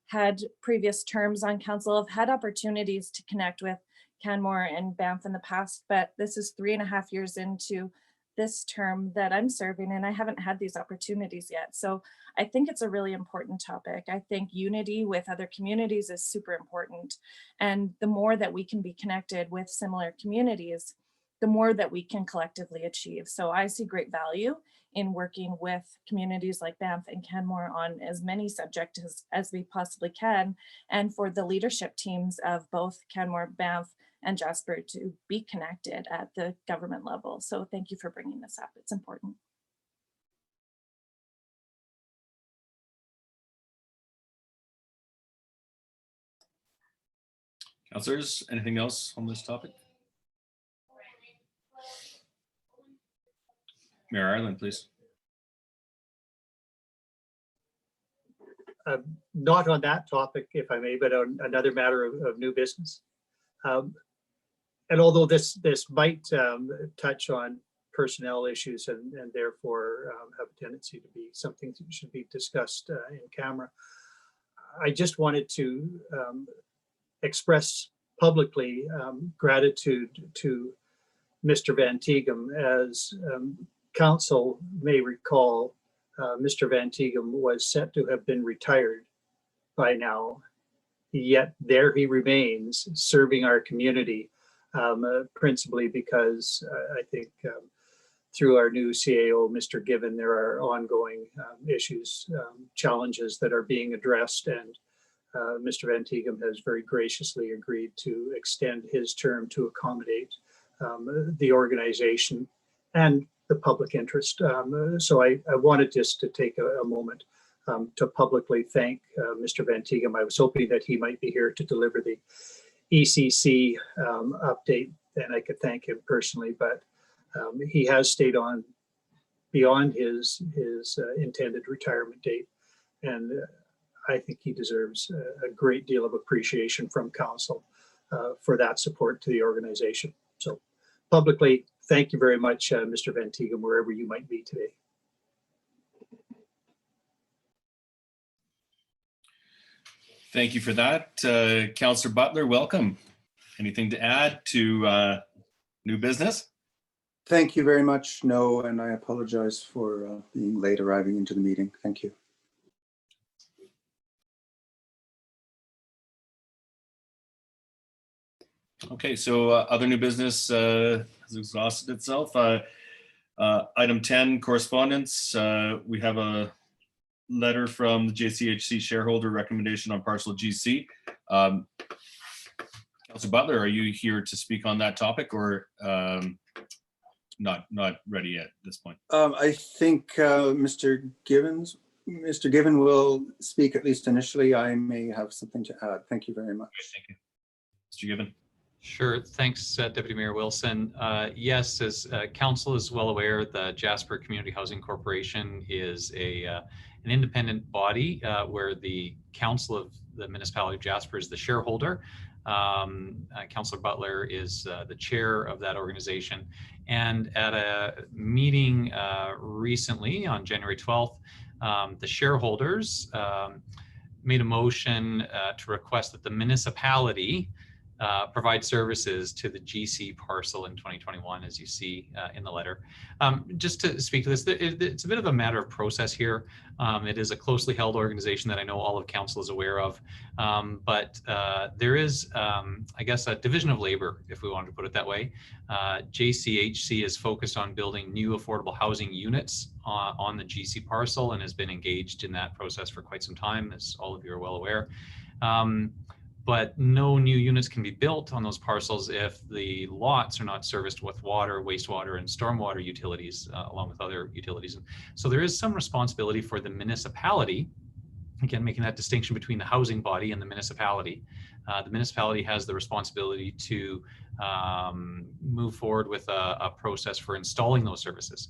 S6: had previous terms on council, have had opportunities to connect with Canmore and Banff in the past, but this is 3.5 years into this term that I'm serving, and I haven't had these opportunities yet. So I think it's a really important topic. I think unity with other communities is super important. And the more that we can be connected with similar communities, the more that we can collectively achieve. So I see great value in working with communities like Banff and Canmore on as many subjects as we possibly can, and for the leadership teams of both Canmore, Banff, and Jasper to be connected at the government level. So thank you for bringing this up. It's important.
S1: Councillors, anything else on this topic? Mayor Ireland, please.
S5: Not on that topic, if I may, but on another matter of new business. And although this might touch on personnel issues and therefore have a tendency to be something that should be discussed in camera, I just wanted to express publicly gratitude to Mr. Van Tighem. As council may recall, Mr. Van Tighem was set to have been retired by now, yet there he remains serving our community, principally because I think through our new CAO, Mr. Given, there are ongoing issues, challenges that are being addressed, and Mr. Van Tighem has very graciously agreed to extend his term to accommodate the organization and the public interest. So I wanted just to take a moment to publicly thank Mr. Van Tighem. I was hoping that he might be here to deliver the ECC update, and I could thank him personally, but he has stayed on beyond his intended retirement date, and I think he deserves a great deal of appreciation from council for that support to the organization. So publicly, thank you very much, Mr. Van Tighem, wherever you might be today.
S1: Thank you for that. Councillor Butler, welcome. Anything to add to new business?
S8: Thank you very much. No, and I apologize for being late arriving into the meeting. Thank you.
S1: Okay, so other new business has exhausted itself. Item 10, correspondence. We have a letter from the JCHC shareholder recommendation on Parcel GC. Councillor Butler, are you here to speak on that topic, or not ready yet at this point?
S8: I think Mr. Given will speak, at least initially. I may have something to add. Thank you very much.
S1: Thank you. Mr. Given.
S3: Sure. Thanks, Deputy Mayor Wilson. Yes, as council is well aware, the Jasper Community Housing Corporation is an independent body where the council of the municipality of Jasper is the shareholder. Councillor Butler is the chair of that organization. And at a meeting recently on January 12th, the shareholders made a motion to request that the municipality provide services to the GC parcel in 2021, as you see in the letter. Just to speak to this, it's a bit of a matter of process here. It is a closely held organization that I know all of council is aware of, but there is, I guess, a division of labor, if we wanted to put it that way. JCHC is focused on building new affordable housing units on the GC parcel and has been engaged in that process for quite some time, as all of you are well aware. But no new units can be built on those parcels if the lots are not serviced with water, wastewater, and stormwater utilities, along with other utilities. And so there is some responsibility for the municipality, again, making that distinction between the housing body and the municipality. The municipality has the responsibility to move forward with a process for installing those services.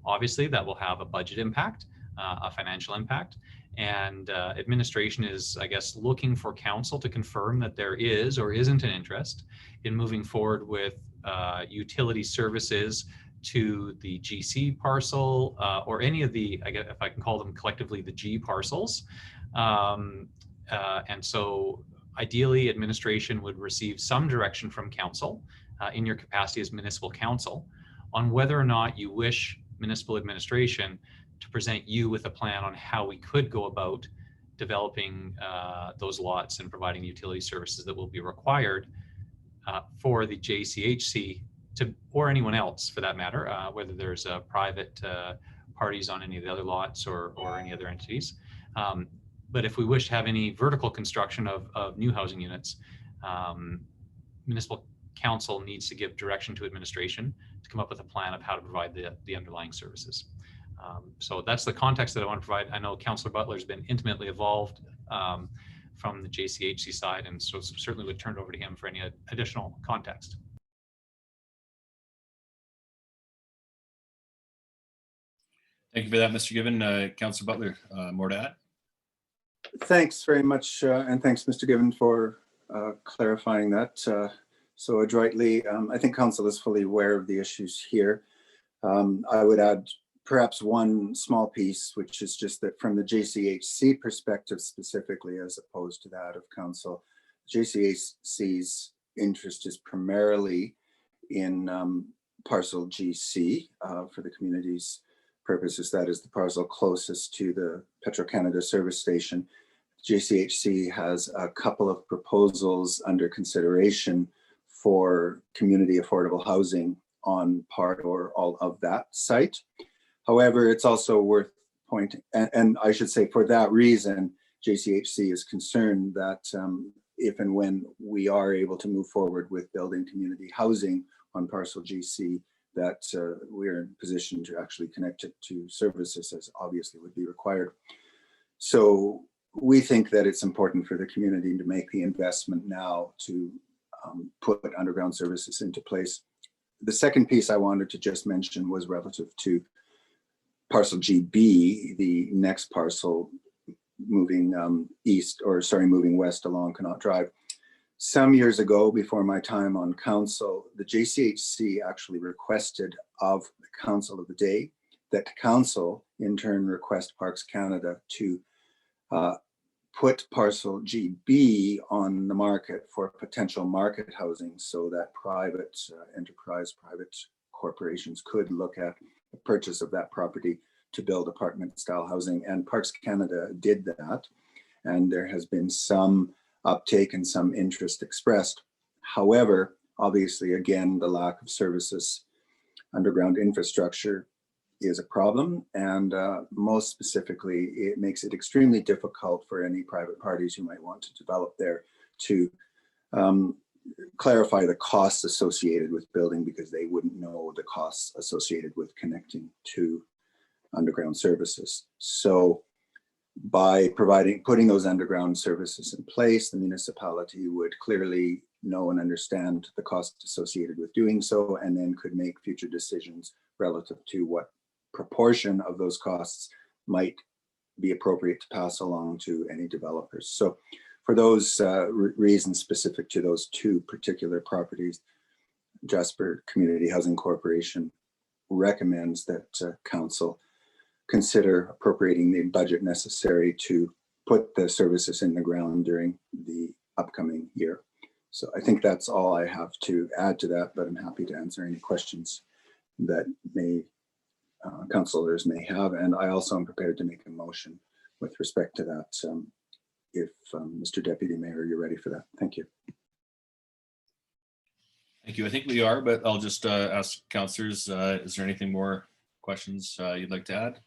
S3: Obviously, that will have a budget impact, a financial impact, and administration is, I guess, looking for council to confirm that there is or isn't an interest in moving forward with utility services to the GC parcel or any of the, I guess, if I can call them collectively, the G parcels. And so ideally, administration would receive some direction from council in your capacity as municipal council on whether or not you wish municipal administration to present you with a plan on how we could go about developing those lots and providing utility services that will be required for the JCHC to, or anyone else for that matter, whether there's private parties on any of the other lots or any other entities. But if we wish to have any vertical construction of new housing units, municipal council needs to give direction to administration to come up with a plan of how to provide the underlying services. So that's the context that I want to provide. I know Councillor Butler has been intimately involved from the JCHC side, and so certainly would turn it over to him for any additional context.
S1: Thank you for that, Mr. Given. Councillor Butler, more to add?
S8: Thanks very much, and thanks, Mr. Given, for clarifying that so adroitly. I think council is fully aware of the issues here. I would add perhaps one small piece, which is just that from the JCHC perspective specifically, as opposed to that of council, JCHC's interest is primarily in Parcel GC for the community's purposes. That is the parcel closest to the Petro-Canada service station. JCHC has a couple of proposals under consideration for community affordable housing on part or all of that site. However, it's also worth pointing, and I should say for that reason, JCHC is concerned that if and when we are able to move forward with building community housing on Parcel GC, that we're in position to actually connect it to services, as obviously would be required. So we think that it's important for the community to make the investment now to put underground services into place. The second piece I wanted to just mention was relative to Parcel GB, the next parcel moving moving west along Connaught Drive. Some years ago, before my time on council, the JCHC actually requested of the council of the day that council in turn request Parks Canada to put Parcel GB on the market for potential market housing, so that private enterprise, private corporations could look at the purchase of that property to build apartment style housing. And Parks Canada did that. And there has been some uptake and some interest expressed. However, obviously, again, the lack of services, underground infrastructure is a problem. And most specifically, it makes it extremely difficult for any private parties who might want to develop there to clarify the costs associated with building, because they wouldn't know the costs associated with connecting to underground services. So by putting those underground services in place, the municipality would clearly know and understand the cost associated with doing so, and then could make future decisions relative to what proportion of those costs might be appropriate to pass along to any developers. So for those reasons specific to those two particular properties, Jasper Community Housing Corporation recommends that council consider appropriating the budget necessary to put the services in the ground during the upcoming year. So I think that's all I have to add to that, but I'm happy to answer any questions that councillors may have. And I also am prepared to make a motion with respect to that. If Mr. Deputy Mayor, you're ready for that. Thank you.
S1: Thank you. I think we are, but I'll just ask councillors, is there anything more questions you'd like to add?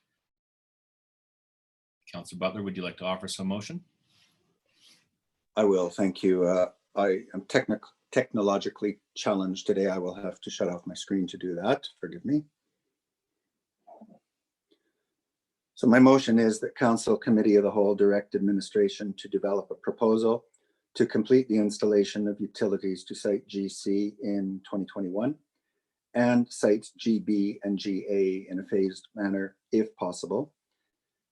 S1: Councillor Butler, would you like to offer some motion?
S8: I will, thank you. I am technologically challenged today. I will have to shut off my screen to do that. Forgive me. So my motion is that Council Committee of the Whole direct administration to develop a proposal to complete the installation of utilities to Site GC in 2021 and Sites GB and GA in a phased manner if possible,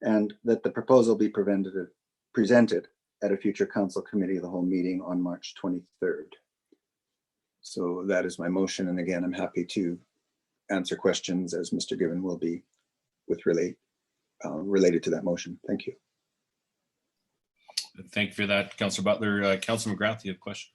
S8: and that the proposal be presented at a future Council Committee of the Whole meeting on March 23rd. So that is my motion. And again, I'm happy to answer questions as Mr. Given will be with related to that motion. Thank you.
S1: Thank you for that, Councillor Butler. Councillor McGrath, you have a question?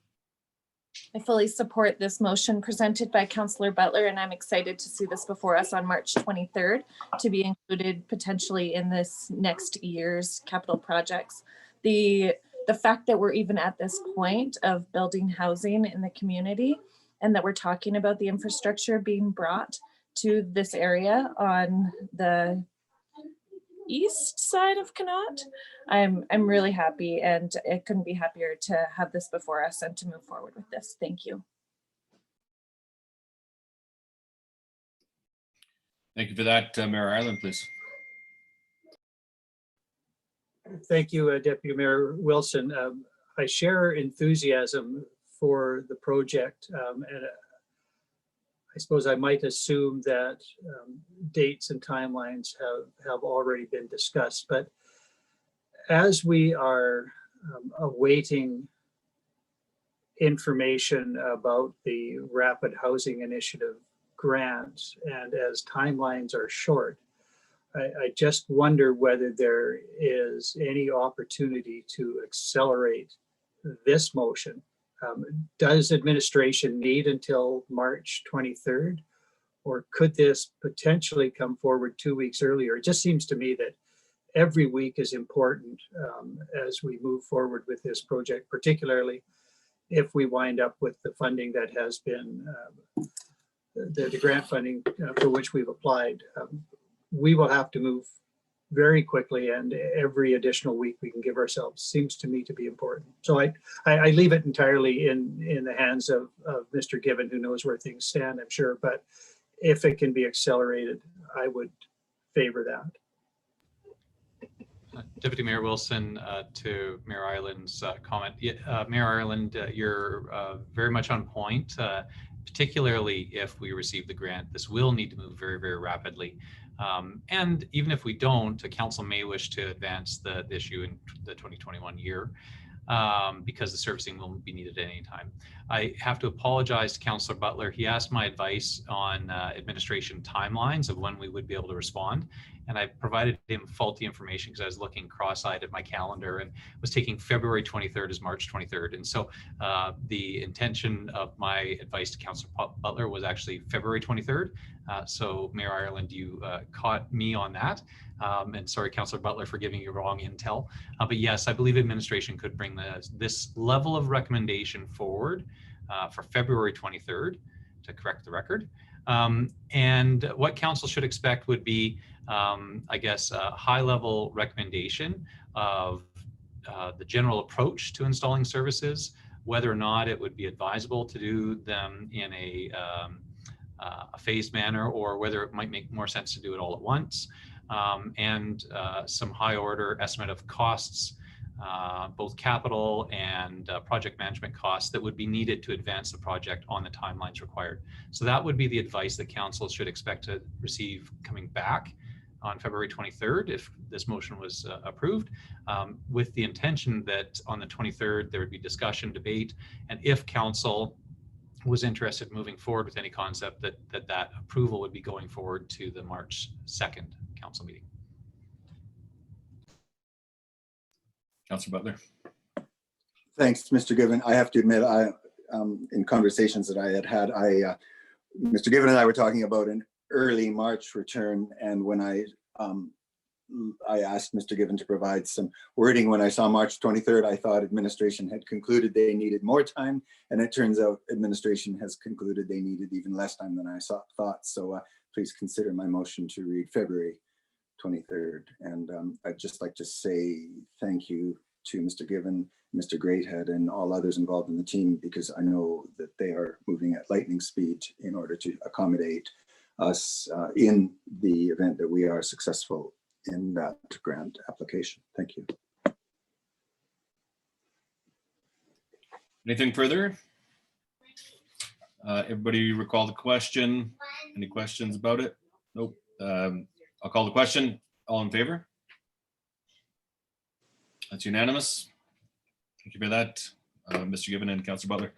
S6: I fully support this motion presented by Councillor Butler, and I'm excited to see this before us on March 23rd to be included potentially in this next year's capital projects. The fact that we're even at this point of building housing in the community and that we're talking about the infrastructure being brought to this area on the east side of Connaught, I'm really happy, and I couldn't be happier to have this before us and to move forward with this. Thank you.
S1: Thank you for that. Mayor Ireland, please.
S5: Thank you, Deputy Mayor Wilson. I share enthusiasm for the project, and I suppose I might assume that dates and timelines have already been discussed. But as we are awaiting information about the Rapid Housing Initiative grants, and as timelines are short, I just wonder whether there is any opportunity to accelerate this motion. Does administration need until March 23rd, or could this potentially come forward 2 weeks earlier? It just seems to me that every week is important as we move forward with this project, particularly if we wind up with the funding that has been, the grant funding for which we've applied. We will have to move very quickly, and every additional week we can give ourselves seems to me to be important. So I leave it entirely in the hands of Mr. Given, who knows where things stand, I'm sure. But if it can be accelerated, I would favor that.
S3: Deputy Mayor Wilson, to Mayor Ireland's comment. Mayor Ireland, you're very much on point, particularly if we receive the grant. This will need to move very, very rapidly. And even if we don't, the council may wish to advance the issue in the 2021 year because the servicing will be needed at any time. I have to apologize to Councillor Butler. He asked my advice on administration timelines of when we would be able to respond. And I provided him faulty information because I was looking cross-eyed at my calendar and was taking February 23rd as March 23rd. And so the intention of my advice to Councillor Butler was actually February 23rd. So Mayor Ireland, you caught me on that. And sorry, Councillor Butler, for giving you wrong intel. But yes, I believe administration could bring this level of recommendation forward for February 23rd to correct the record. And what council should expect would be, I guess, a high-level recommendation of the general approach to installing services, whether or not it would be advisable to do them in a phased manner, or whether it might make more sense to do it all at once, and some high-order estimate of costs, both capital and project management costs that would be needed to advance the project on the timelines required. So that would be the advice that council should expect to receive coming back on February 23rd if this motion was approved, with the intention that on the 23rd there would be discussion, debate, and if council was interested in moving forward with any concept, that approval would be going forward to the March 2nd council meeting. Councillor Butler.
S8: Thanks, Mr. Given. I have to admit, in conversations that I had, Mr. Given and I were talking about an early March return, and when I asked Mr. Given to provide some wording when I saw March 23rd, I thought administration had concluded they needed more time, and it turns out administration has concluded they needed even less time than I thought. So please consider my motion to read February 23rd. And I'd just like to say thank you to Mr. Given, Mr. Greathead, and all others involved in the team, because I know that they are moving at lightning speed in order to accommodate us in the event that we are successful in that grant application. Thank you.
S1: Anything further? Everybody recall the question? Any questions about it? Nope. I'll call the question. All in favor? That's unanimous. Thank you for that, Mr. Given and Councillor Butler.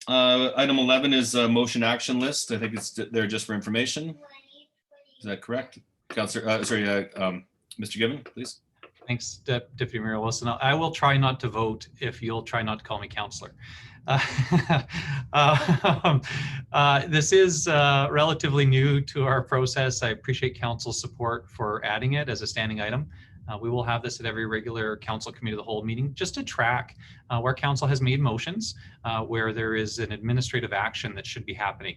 S1: Item 11 is a motion action list. I think it's there just for information. Is that correct? Councillor, Mr. Given, please.
S3: Thanks, Deputy Mayor Wilson. I will try not to vote if you'll try not to call me councillor. This is relatively new to our process. I appreciate council's support for adding it as a standing item. We will have this at every regular council committee of the whole meeting, just to track where council has made motions, where there is an administrative action that should be happening.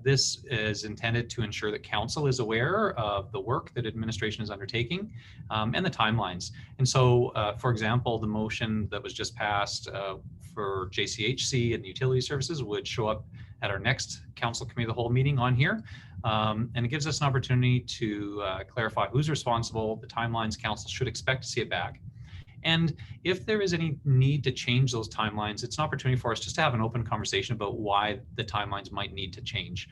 S3: This is intended to ensure that council is aware of the work that administration is undertaking and the timelines. And so, for example, the motion that was just passed for JCHC and utility services would show up at our next council committee of the whole meeting on here. And it gives us an opportunity to clarify who's responsible, the timelines council should expect to see it back. And if there is any need to change those timelines, it's an opportunity for us just to have an open conversation about why the timelines might need to change,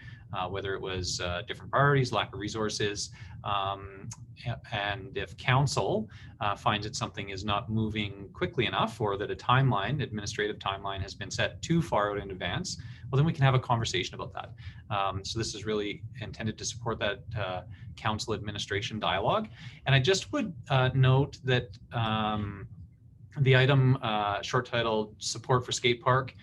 S3: whether it was different priorities, lack of resources, and if council finds that something is not moving quickly enough, or that a timeline, administrative timeline, has been set too far out in advance, well, then we can have a conversation about that. So this is really intended to support that council administration dialogue. And I just would note that the item short titled support for skate park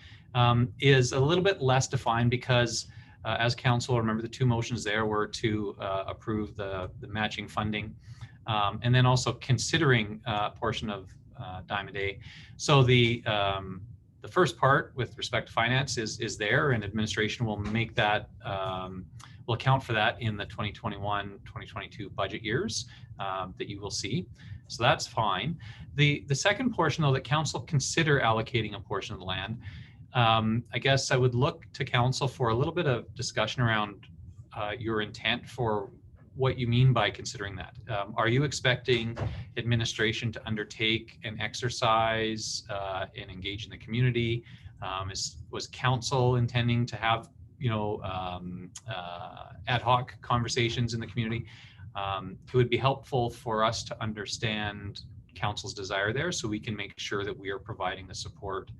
S3: is a little bit less defined, because as council, remember the two motions there were to approve the matching funding and then also considering a portion of Diamond A. So the first part with respect to finance is there, and administration will make that, will account for that in the 2021-2022 budget years that you will see. So that's fine. The second portion, though, that council consider allocating a portion of the land, I guess I would look to council for a little bit of discussion around your intent for what you mean by considering that. Are you expecting administration to undertake an exercise and engage in the community? Was council intending to have, ad hoc conversations in the community? It would be helpful for us to understand council's desire there, so we can make sure that we are providing the support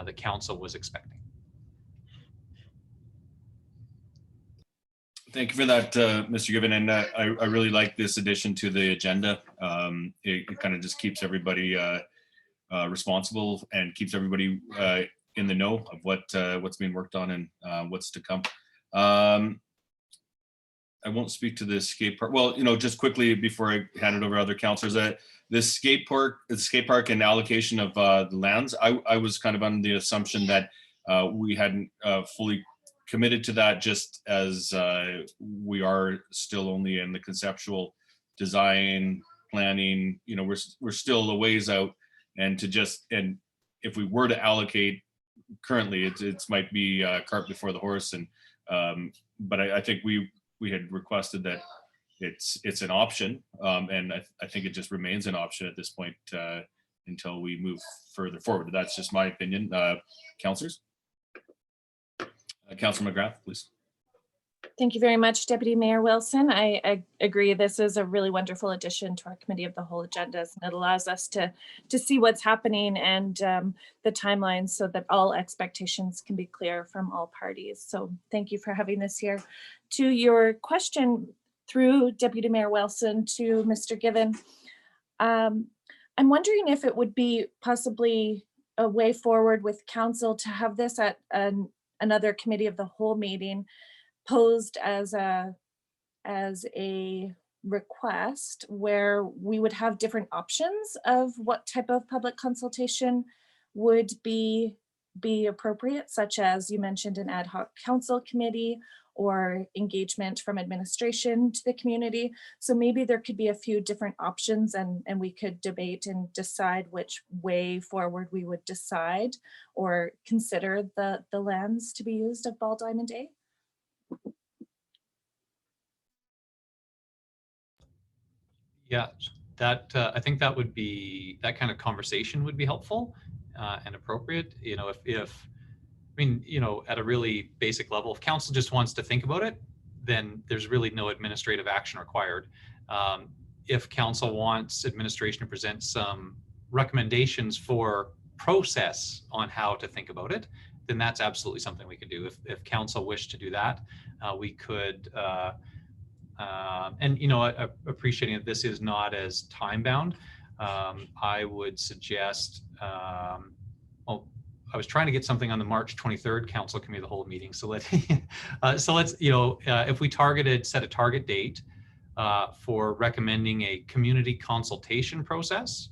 S3: the council was expecting.
S1: Thank you for that, Mr. Given. And I really like this addition to the agenda. It kind of just keeps everybody responsible and keeps everybody in the know of what's being worked on and what's to come. I won't speak to the skate park. Well, just quickly before I hand it over to other councilors, the skate park and allocation of the lands, I was kind of under the assumption that we hadn't fully committed to that, just as we are still only in the conceptual design planning. We're still a ways out, and if we were to allocate currently, it might be cart before the horse. And but I think we had requested that it's an option, and I think it just remains an option at this point until we move further forward. That's just my opinion. Councilors? Councilor McGrath, please.
S6: Thank you very much, Deputy Mayor Wilson. I agree. This is a really wonderful addition to our committee of the whole agendas, and it allows us to see what's happening and the timelines, so that all expectations can be clear from all parties. So thank you for having this here. To your question through Deputy Mayor Wilson to Mr. Given, I'm wondering if it would be possibly a way forward with council to have this at another committee of the whole meeting posed as a request where we would have different options of what type of public consultation would be appropriate, such as you mentioned an ad hoc council committee or engagement from administration to the community. So maybe there could be a few different options and we could debate and decide which way forward we would decide or consider the lands to be used of Ball Diamond A.
S3: Yeah, that I think that would be, that kind of conversation would be helpful and appropriate. You know, if I mean, you know, at a really basic level, if council just wants to think about it, then there's really no administrative action required. If council wants administration to present some recommendations for process on how to think about it, then that's absolutely something we could do. If council wished to do that, we could, and, you know, appreciating that this is not as time bound, I would suggest, well, I was trying to get something on the March 23rd council committee of the whole meeting. So let's, you know, if we set a target date for recommending a community consultation process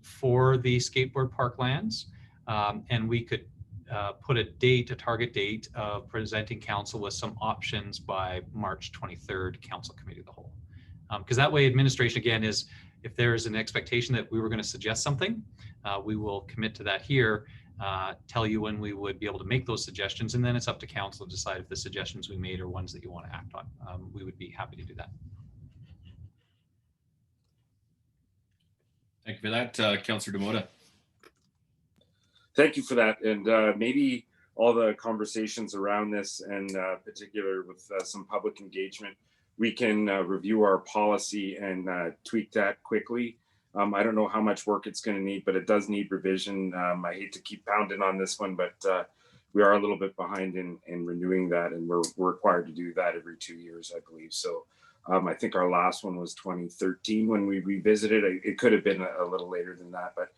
S3: for the skateboard park lands, and we could put a target date of presenting council with some options by March 23rd council committee of the whole. Because that way administration, again, is if there is an expectation that we were going to suggest something, we will commit to that here, tell you when we would be able to make those suggestions, and then it's up to council to decide if the suggestions we made are ones that you want to act on. We would be happy to do that.
S1: Thank you for that, Councillor Demota.
S2: Thank you for that. And maybe all the conversations around this, and particular with some public engagement, we can review our policy and tweak that quickly. I don't know how much work it's going to need, but it does need revision. I hate to keep pounding on this one, but we are a little bit behind in renewing that, and we're required to do that every 2 years, I believe. So I think our last one was 2013 when we revisited. It could have been a little later than that, but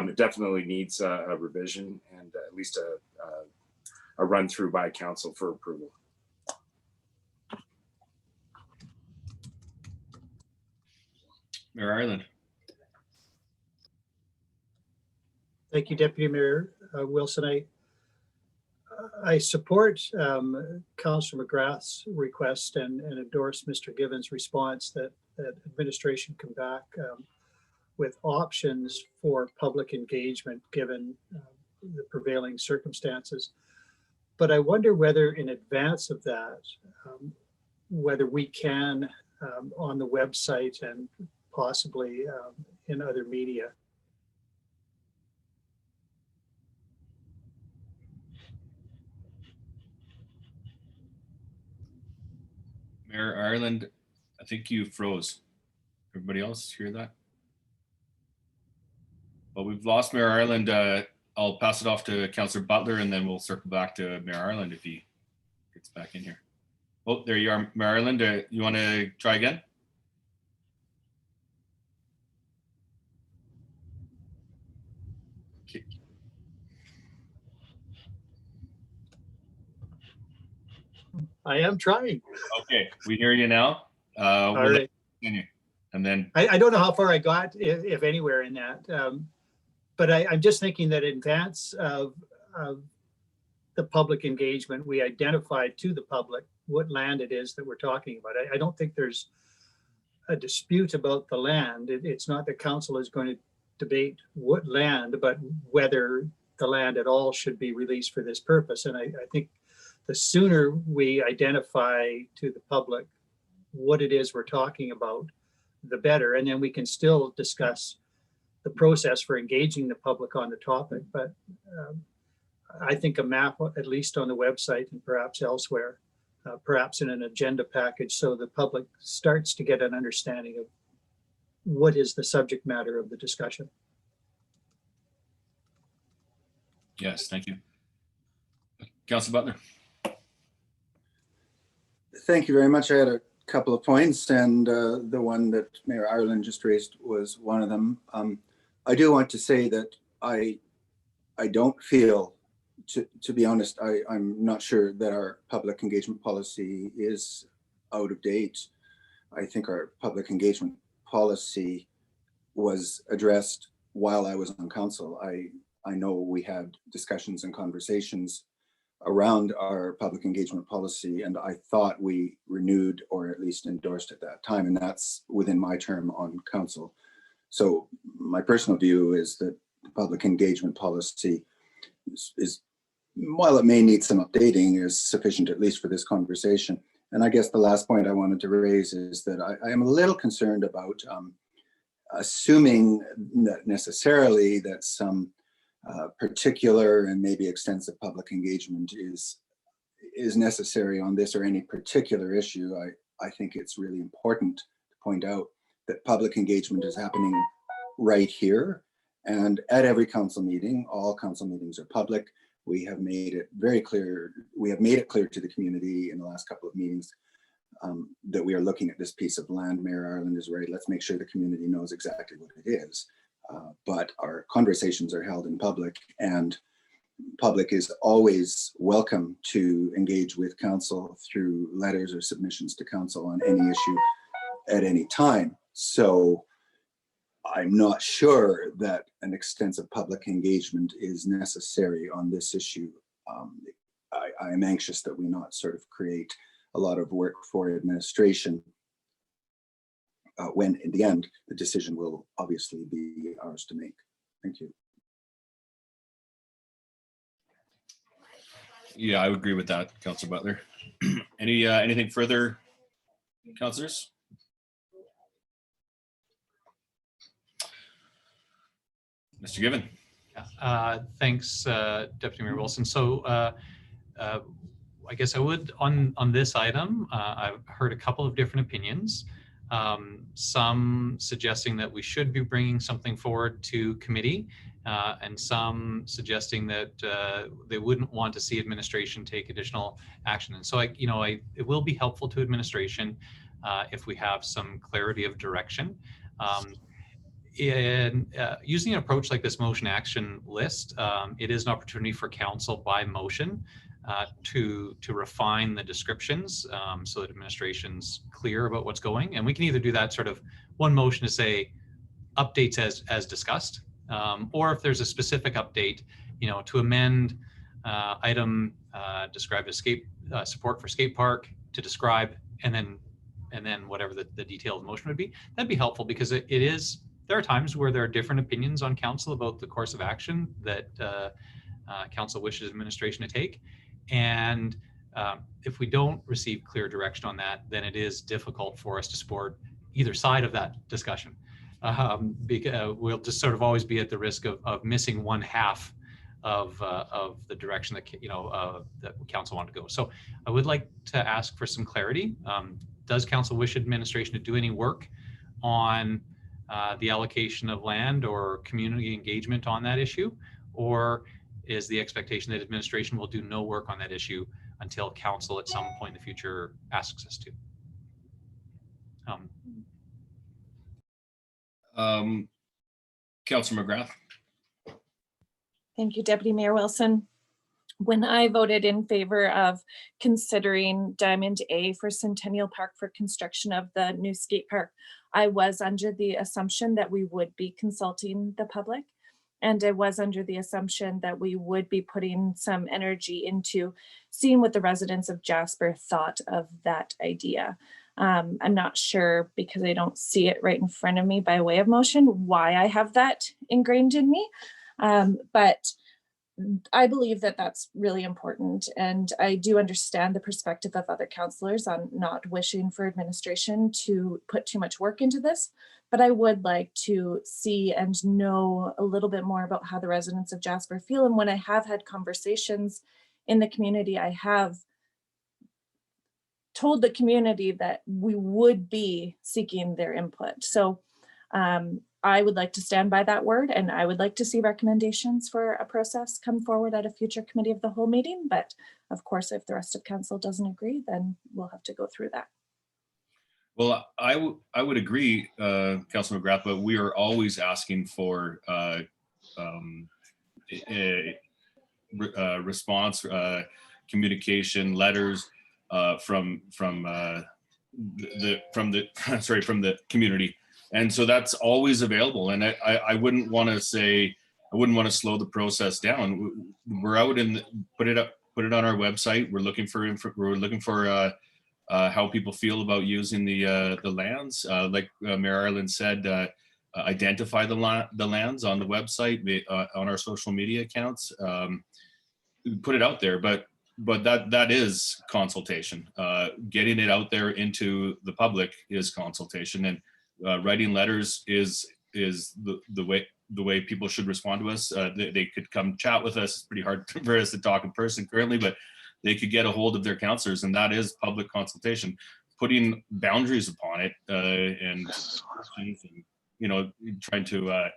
S2: it definitely needs a revision and at least a run through by council for approval.
S1: Mayor Ireland.
S5: Thank you, Deputy Mayor Wilson. I support Councillor McGrath's request and endorse Mr. Given's response that administration come back with options for public engagement given the prevailing circumstances. But I wonder whether in advance of that, whether we can on the website and possibly in other media,
S1: Mayor Ireland, I think you froze. Everybody else hear that? Well, we've lost Mayor Ireland. I'll pass it off to Councillor Butler, and then we'll circle back to Mayor Ireland if he gets back in here. Oh, there you are, Mayor Ireland. You want to try again? Okay.
S5: I am trying.
S1: Okay, we hear you now.
S5: All
S1: we'll
S5: right.
S1: continue. And then
S5: I don't know how far I got, if anywhere in that, but I'm just thinking that in advance of the public engagement, we identify to the public what land it is that we're talking about. I don't think there's a dispute about the land. It's not that council is going to debate what land, but whether the land at all should be released for this purpose. And I think the sooner we identify to the public what it is we're talking about, the better. And then we can still discuss the process for engaging the public on the topic. But I think a map, at least on the website and perhaps elsewhere, perhaps in an agenda package, so the public starts to get an understanding of what is the subject matter of the discussion.
S1: yes, thank you. Councillor Butler.
S8: Thank you very much. I had a couple of points, and the one that Mayor Ireland just raised was one of them. I do want to say that I I don't feel, to be honest, I'm not sure that our public engagement policy is out of date. I think our public engagement policy was addressed while I was on council. I know we had discussions and conversations around our public engagement policy, and I thought we renewed or at least endorsed at that time, and that's within my term on council. So my personal view is that the public engagement policy is, while it may need some updating, is sufficient at least for this conversation. And I guess the last point I wanted to raise is that I am a little concerned about assuming that necessarily that some particular and maybe extensive public engagement is necessary on this or any particular issue. I think it's really important to point out that public engagement is happening right here and at every council meeting. All council meetings are public. We have made it very clear. We have made it clear to the community in the last couple of meetings that we are looking at this piece of land. Mayor Ireland is right. Let's make sure the community knows exactly what it is. But our conversations are held in public, and public is always welcome to engage with council through letters or submissions to council on any issue at any time. So I'm not sure that an extensive public engagement is necessary on this issue. I am anxious that we not sort of create a lot of work for administration when in the end, the decision will obviously be ours to make. Thank you.
S1: Yeah, I would agree with that, Councillor Butler. Anything further, councillors? Mr. Given.
S3: Thanks, Deputy Mayor Wilson. So I guess I would, on this item, I've heard a couple of different opinions. Some suggesting that we should be bringing something forward to committee, and some suggesting that they wouldn't want to see administration take additional action. And so it will be helpful to administration if we have some clarity of direction. In using an approach like this motion action list, it is an opportunity for council by motion to refine the descriptions so that administration's clear about what's going. And we can either do that sort of one motion to say updates as discussed, or if there's a specific update, to amend item described as support for skate park to describe, and then whatever the detail of the motion would be. That'd be helpful, because there are times where there are different opinions on council about the course of action that council wishes administration to take. And if we don't receive clear direction on that, then it is difficult for us to support either side of that discussion. Because we'll just sort of always be at the risk of missing one half of the direction that that council want to go. So I would like to ask for some clarity. Does council wish administration to do any work on the allocation of land or community engagement on that issue, or is the expectation that administration will do no work on that issue until council at some point in the future asks us to?
S1: Councillor McGrath.
S6: Thank you, Deputy Mayor Wilson. When I voted in favor of considering Diamond A for Centennial Park for construction of the new skate park, I was under the assumption that we would be consulting the public. And I was under the assumption that we would be putting some energy into seeing what the residents of Jasper thought of that idea. I'm not sure, because I don't see it right in front of me by way of motion, why I have that ingrained in me. But I believe that that's really important. And I do understand the perspective of other councillors on not wishing for administration to put too much work into this. But I would like to see and know a little bit more about how the residents of Jasper feel. And when I have had conversations in the community, I have told the community that we would be seeking their input. So I would like to stand by that word, and I would like to see recommendations for a process come forward at a future committee of the whole meeting. But of course, if the rest of council doesn't agree, then we'll have to go through that.
S1: Well, I would agree, Councillor McGrath, but we are always asking for response, communication, letters from the community, and so that's always available. And I wouldn't want to say, I wouldn't want to slow the process down. We're out and put it on our website. We're looking for how people feel about using the lands. Like Mayor Ireland said, identify the lands on the website, on our social media accounts. Put it out there, but that is consultation. Getting it out there into the public is consultation, and writing letters is the way people should respond to us. They could come chat with us. It's pretty hard for us to talk in person currently, but they could get a hold of their counselors, and that is public consultation. Putting boundaries upon it and trying to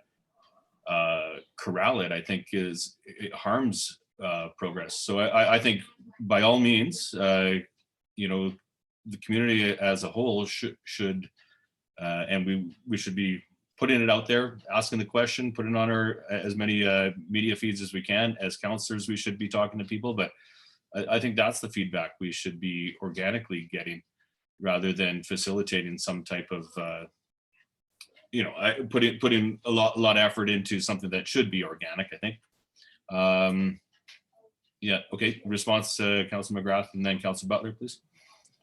S1: corral it, I think it harms progress. So I think by all means, the community as a whole should and we should be putting it out there, asking the question, putting on our as many media feeds as we can. As counselors, we should be talking to people, but I think that's the feedback we should be organically getting, rather than facilitating some type of putting a lot of effort into something that should be organic, I think. Yeah, okay. Response to Councilor McGrath and then Councilor Butler, please.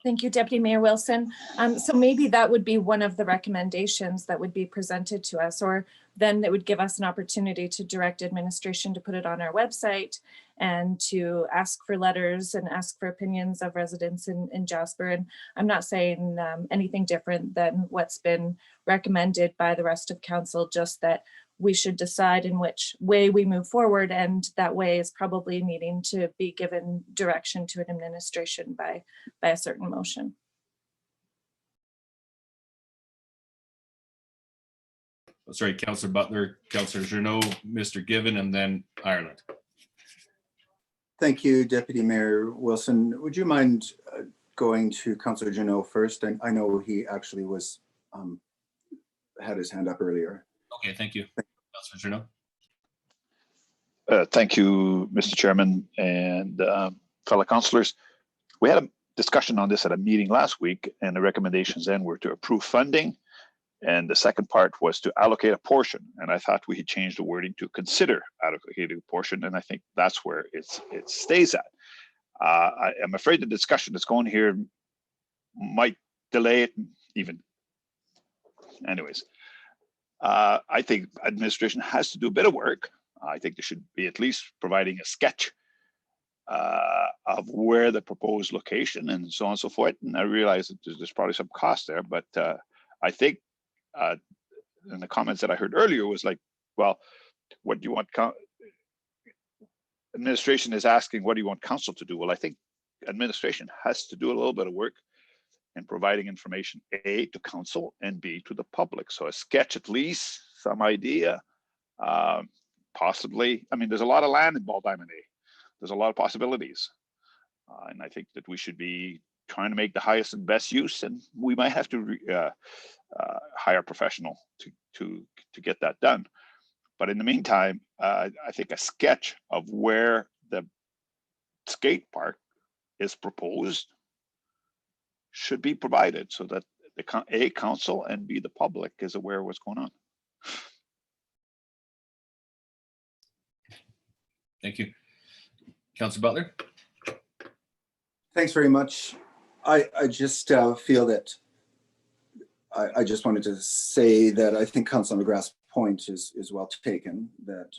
S6: Thank you, Deputy Mayor Wilson. So maybe that would be one of the recommendations that would be presented to us, or then it would give us an opportunity to direct administration to put it on our website and to ask for letters and ask for opinions of residents in Jasper. And I'm not saying anything different than what's been recommended by the rest of council, just that we should decide in which way we move forward, and that way is probably needing to be given direction to an administration by a certain motion.
S1: Sorry, Councilor Butler, Councilor Journeau, Mr. Given, and then Ireland.
S8: Thank you, Deputy Mayor Wilson. Would you mind going to Councilor Journeau first? And I know he actually was had his hand up earlier.
S1: Okay, thank you. Councilor
S4: Journeau. Thank you, Mr. Chairman and fellow councillors. We had a discussion on this at a meeting last week, and the recommendations then were to approve funding, and the second part was to allocate a portion. And I thought we had changed the wording to consider allocating a portion, and I think that's where it stays at. I am afraid the discussion that's going here might delay it even. Anyways, I think administration has to do a bit of work. I think they should be at least providing a sketch of where the proposed location and so on and so forth. And I realize that there's probably some cost there, but I think and the comments that I heard earlier was like, well, what do you want? Administration is asking, what do you want council to do? Well, I think administration has to do a little bit of work in providing information, A, to council, and B, to the public. So a sketch, at least some idea, possibly. I mean, there's a lot of land in Ball Diamond A. There's a lot of possibilities. And I think that we should be trying to make the highest and best use, and we might have to hire a professional to get that done. But in the meantime, I think a sketch of where the skate park is proposed should be provided so that the A, council, and B, the public is aware of what's going on.
S1: Thank you. Councilor Butler.
S8: Thanks very much. I just feel that I just wanted to say that I think Councilor McGrath's point is well taken, that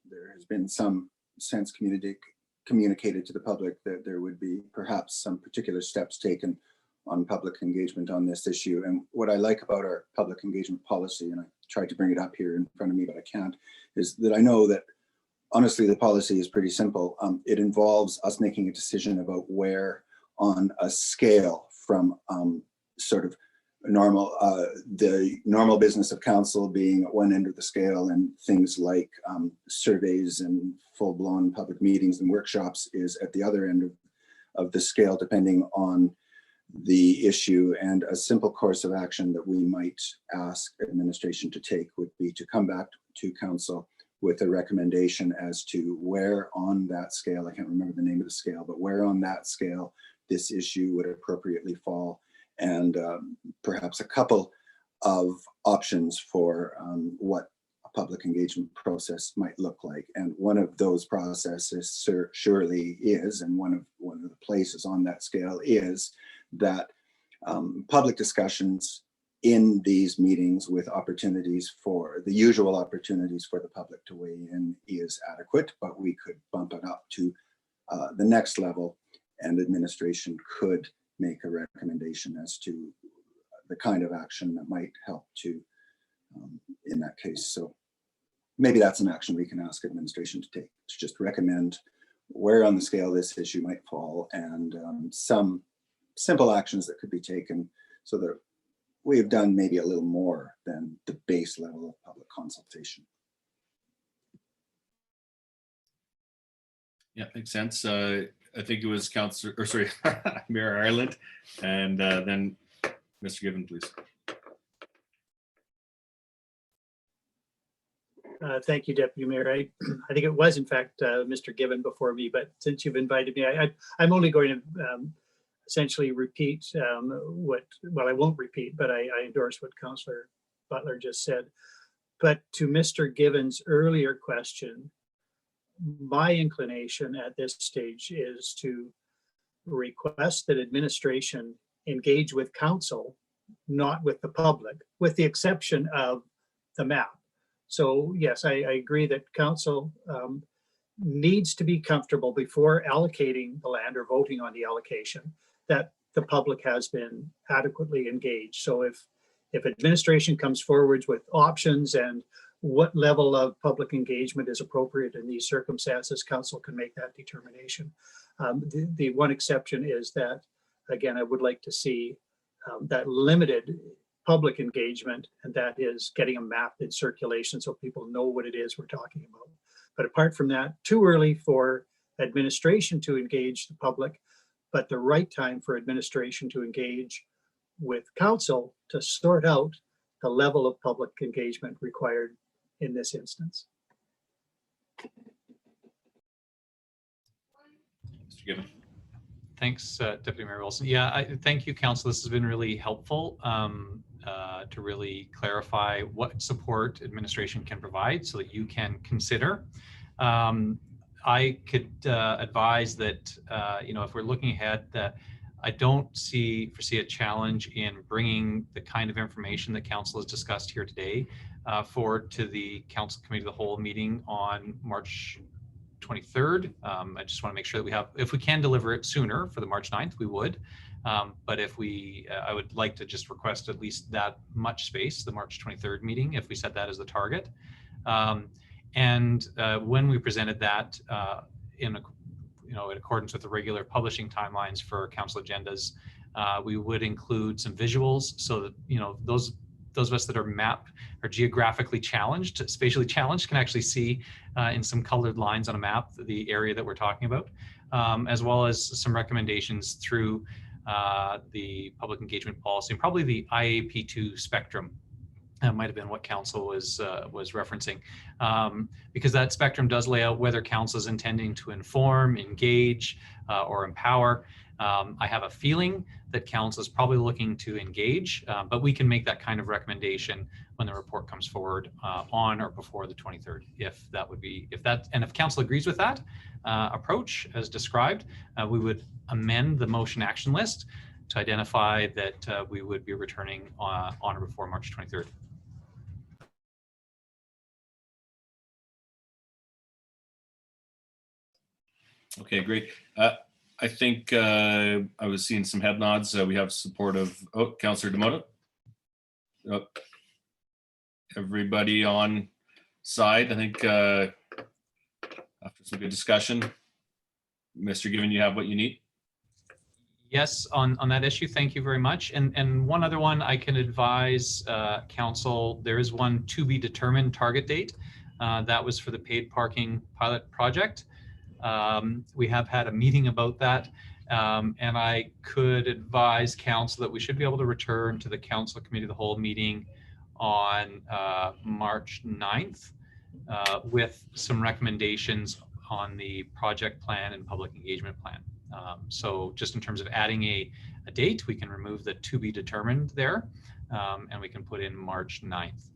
S8: there has been some sense communicated to the public that there would be perhaps some particular steps taken on public engagement on this issue. And what I like about our public engagement policy, and I tried to bring it up here in front of me, but I can't, is that I know that honestly, the policy is pretty simple. It involves us making a decision about where on a scale from sort of normal, the normal business of council being at one end of the scale, and things like surveys and full-blown public meetings and workshops is at the other end of the scale, depending on the issue. And a simple course of action that we might ask administration to take would be to come back to council with a recommendation as to where on that scale, I can't remember the name of the scale, but where on that scale this issue would appropriately fall, and perhaps a couple of options for what a public engagement process might look like. And one of those processes surely is, and one of the places on that scale is that public discussions in these meetings with opportunities for the usual opportunities for the public to weigh in is adequate, but we could bump it up to the next level, and administration could make a recommendation as to the kind of action that might help to in that case. So maybe that's an action we can ask administration to take, to just recommend where on the scale this issue might fall, and some simple actions that could be taken so that we've done maybe a little more than the base level of public consultation.
S1: Yeah, makes sense. I think it was Councillor, or sorry, Mayor Ireland, and then Mr. Given, please.
S5: Thank you, Deputy Mayor. I think it was, in fact, Mr. Given before me, but since you've invited me, I'm only going to essentially repeat well, I won't repeat, but I endorse what Councillor Butler just said. But to Mr. Given's earlier question, my inclination at this stage is to request that administration engage with council, not with the public, with the exception of the map. So yes, I agree that council needs to be comfortable before allocating the land or voting on the allocation that the public has been adequately engaged. So if administration comes forward with options and what level of public engagement is appropriate in these circumstances, council can make that determination. The one exception is that, again, I would like to see that limited public engagement, and that is getting a map in circulation so people know what it is we're talking about. But apart from that, too early for administration to engage the public, but the right time for administration to engage with council to sort out the level of public engagement required in this instance.
S1: Mr. Given.
S3: Thanks, Deputy Mayor Wilson. Yeah, thank you, Council. This has been really helpful to really clarify what support administration can provide so that you can consider. I could advise that, if we're looking ahead, that I don't foresee a challenge in bringing the kind of information that Council has discussed here today forward to the Council Committee of the Whole meeting on March 23rd. I just want to make sure that we have, if we can deliver it sooner for the March 9th, we would. But if I would like to just request at least that much space, the March 23rd meeting, if we set that as the target. And when we presented that in accordance with the regular publishing timelines for council agendas, we would include some visuals so that those of us that are geographically challenged, spatially challenged, can actually see in some colored lines on a map the area that we're talking about, as well as some recommendations through the public engagement policy and probably the IAP2 spectrum. That might have been what council was referencing, because that spectrum does lay out whether council is intending to inform, engage, or empower. I have a feeling that council is probably looking to engage, but we can make that kind of recommendation when the report comes forward on or before the 23rd, if council agrees with that approach as described, we would amend the motion action list to identify that we would be returning on or before March 23rd.
S1: Okay, great. I think I was seeing some head nods. We have support of, Councillor Demoto. Everybody on side, I think after some good discussion, Mr. Given, you have what you need.
S3: Yes, on that issue, thank you very much. And one other one I can advise council, there is one to be determined target date. That was for the paid parking pilot project. We have had a meeting about that, and I could advise council that we should be able to return to the council committee of the whole meeting on March 9th with some recommendations on the project plan and public engagement plan. So just in terms of adding a date, we can remove the to be determined there, and we can put in March 9th.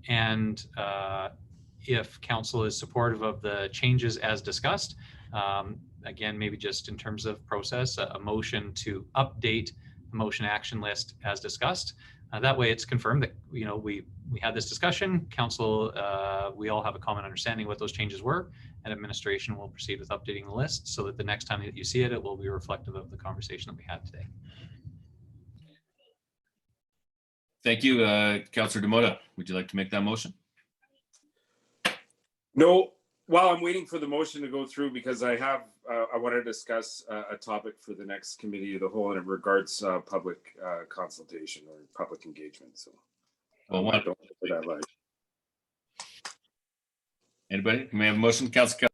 S3: And if council is supportive of the changes as discussed, again, maybe just in terms of process, a motion to update the motion action list as discussed. That way it's confirmed that, you know, we had this discussion, council, we all have a common understanding what those changes were, and administration will proceed with updating the list so that the next time that you see it, it will be reflective of the conversation that we had today.
S1: Thank you, Councillor Demota. Would you like to make that motion?
S2: No, while I'm waiting for the motion to go through, because I have, I want to discuss a topic for the next committee of the whole, and it regards public consultation or public engagement. So,
S1: Well,
S2: I don't put that live.
S1: Anybody? Can we have a motion, Councillor?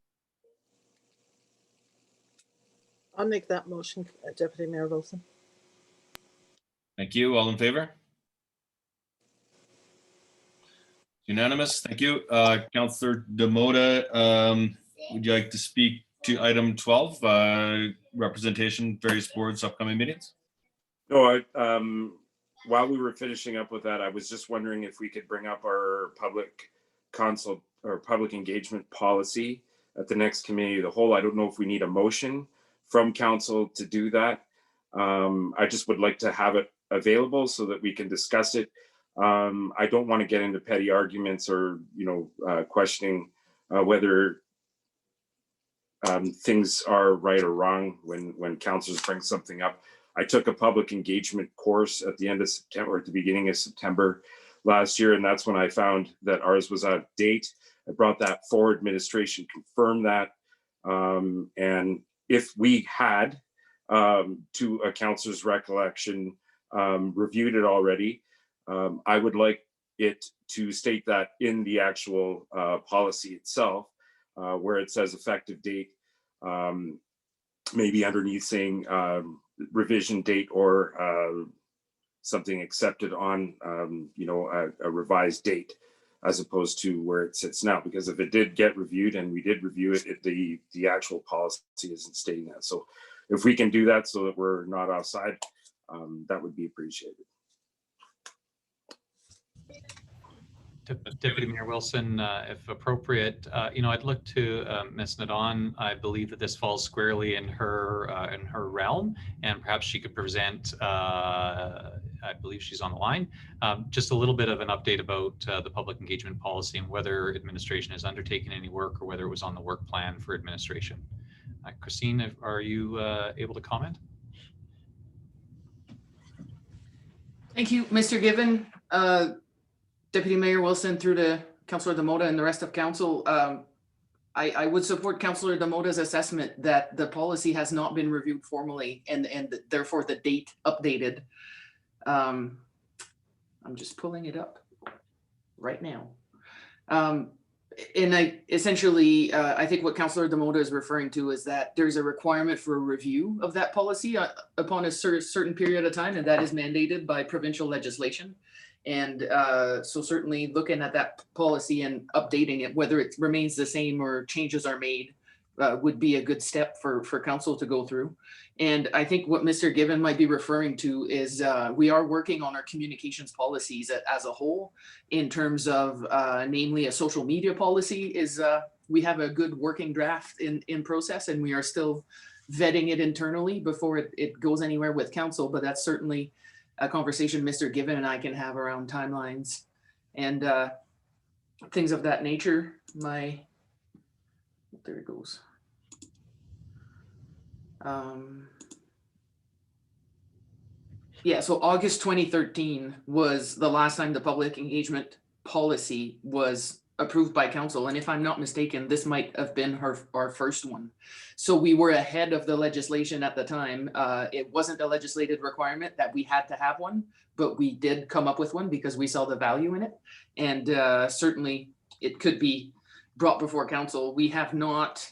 S9: I'll make that motion, Deputy Mayor Wilson.
S1: Thank you. All in favor? Unanimous. Thank you. Councillor Demota, would you like to speak to item 12, representation, various boards, upcoming meetings?
S2: No, while we were finishing up with that, I was just wondering if we could bring up our public consult or public engagement policy at the next committee of the whole. I don't know if we need a motion from council to do that. I just would like to have it available so that we can discuss it. I don't want to get into petty arguments or, you know, questioning whether things are right or wrong when councilors bring something up. I took a public engagement course at the end of September, at the beginning of September last year, and that's when I found that ours was out of date. I brought that forward, administration confirmed that, and if we had, to a councilor's recollection, reviewed it already, I would like it to state that in the actual policy itself, where it says effective date, maybe underneath saying revision date or something accepted on, you know, a revised date, as opposed to where it sits now. Because if it did get reviewed and we did review it, the actual policy isn't stating that. So if we can do that so that we're not offside, that would be appreciated.
S3: Deputy Mayor Wilson, if appropriate, you know, I'd look to Ms. Nadon. I believe that this falls squarely in her realm, and perhaps she could present. I believe she's on the line. Just a little bit of an update about the public engagement policy and whether administration has undertaken any work or whether it was on the work plan for administration. Christine, are you able to comment?
S10: Thank you, Mr. Given. Deputy Mayor Wilson, through to Councillor Demota and the rest of council, I would support Councillor Demota's assessment that the policy has not been reviewed formally and therefore the date updated. I'm just pulling it up right now. And I think what Councillor Demota is referring to is that there's a requirement for a review of that policy upon a certain period of time, and that is mandated by provincial legislation. And so certainly looking at that policy and updating it, whether it remains the same or changes are made, would be a good step for council to go through. And I think what Mr. Given might be referring to is we are working on our communications policies as a whole in terms of namely a social media policy is we have a good working draft in process, and we are still vetting it internally before it goes anywhere with council, but that's certainly a conversation Mr. Given and I can have around timelines and things of that nature. There it goes. Yeah, so August 2013 was the last time the public engagement policy was approved by council. And if I'm not mistaken, this might have been our first one. So we were ahead of the legislation at the time. It wasn't a legislated requirement that we had to have one, but we did come up with one because we saw the value in it. And certainly it could be brought before council. We have not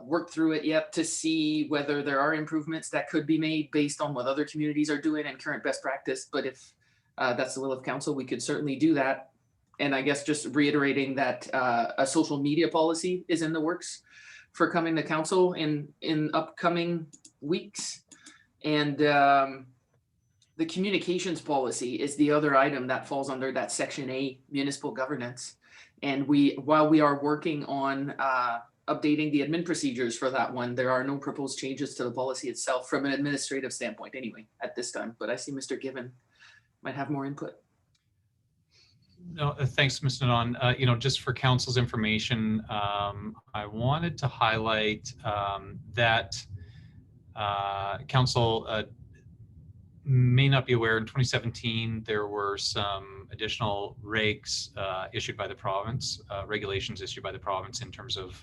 S10: worked through it yet to see whether there are improvements that could be made based on what other communities are doing and current best practice. But if that's the will of council, we could certainly do that And I guess just reiterating that a social media policy is in the works for coming to council in upcoming weeks. And the communications policy is the other item that falls under that Section A, municipal governance. And while we are working on updating the admin procedures for that one, there are no proposed changes to the policy itself from an administrative standpoint anyway at this time. But I see Mr. Given might have more input.
S3: No, thanks, Mr. Nadon. Just for council's information, I wanted to highlight that council may not be aware in 2017, there were some additional regs issued by the province, regulations issued by the province in terms of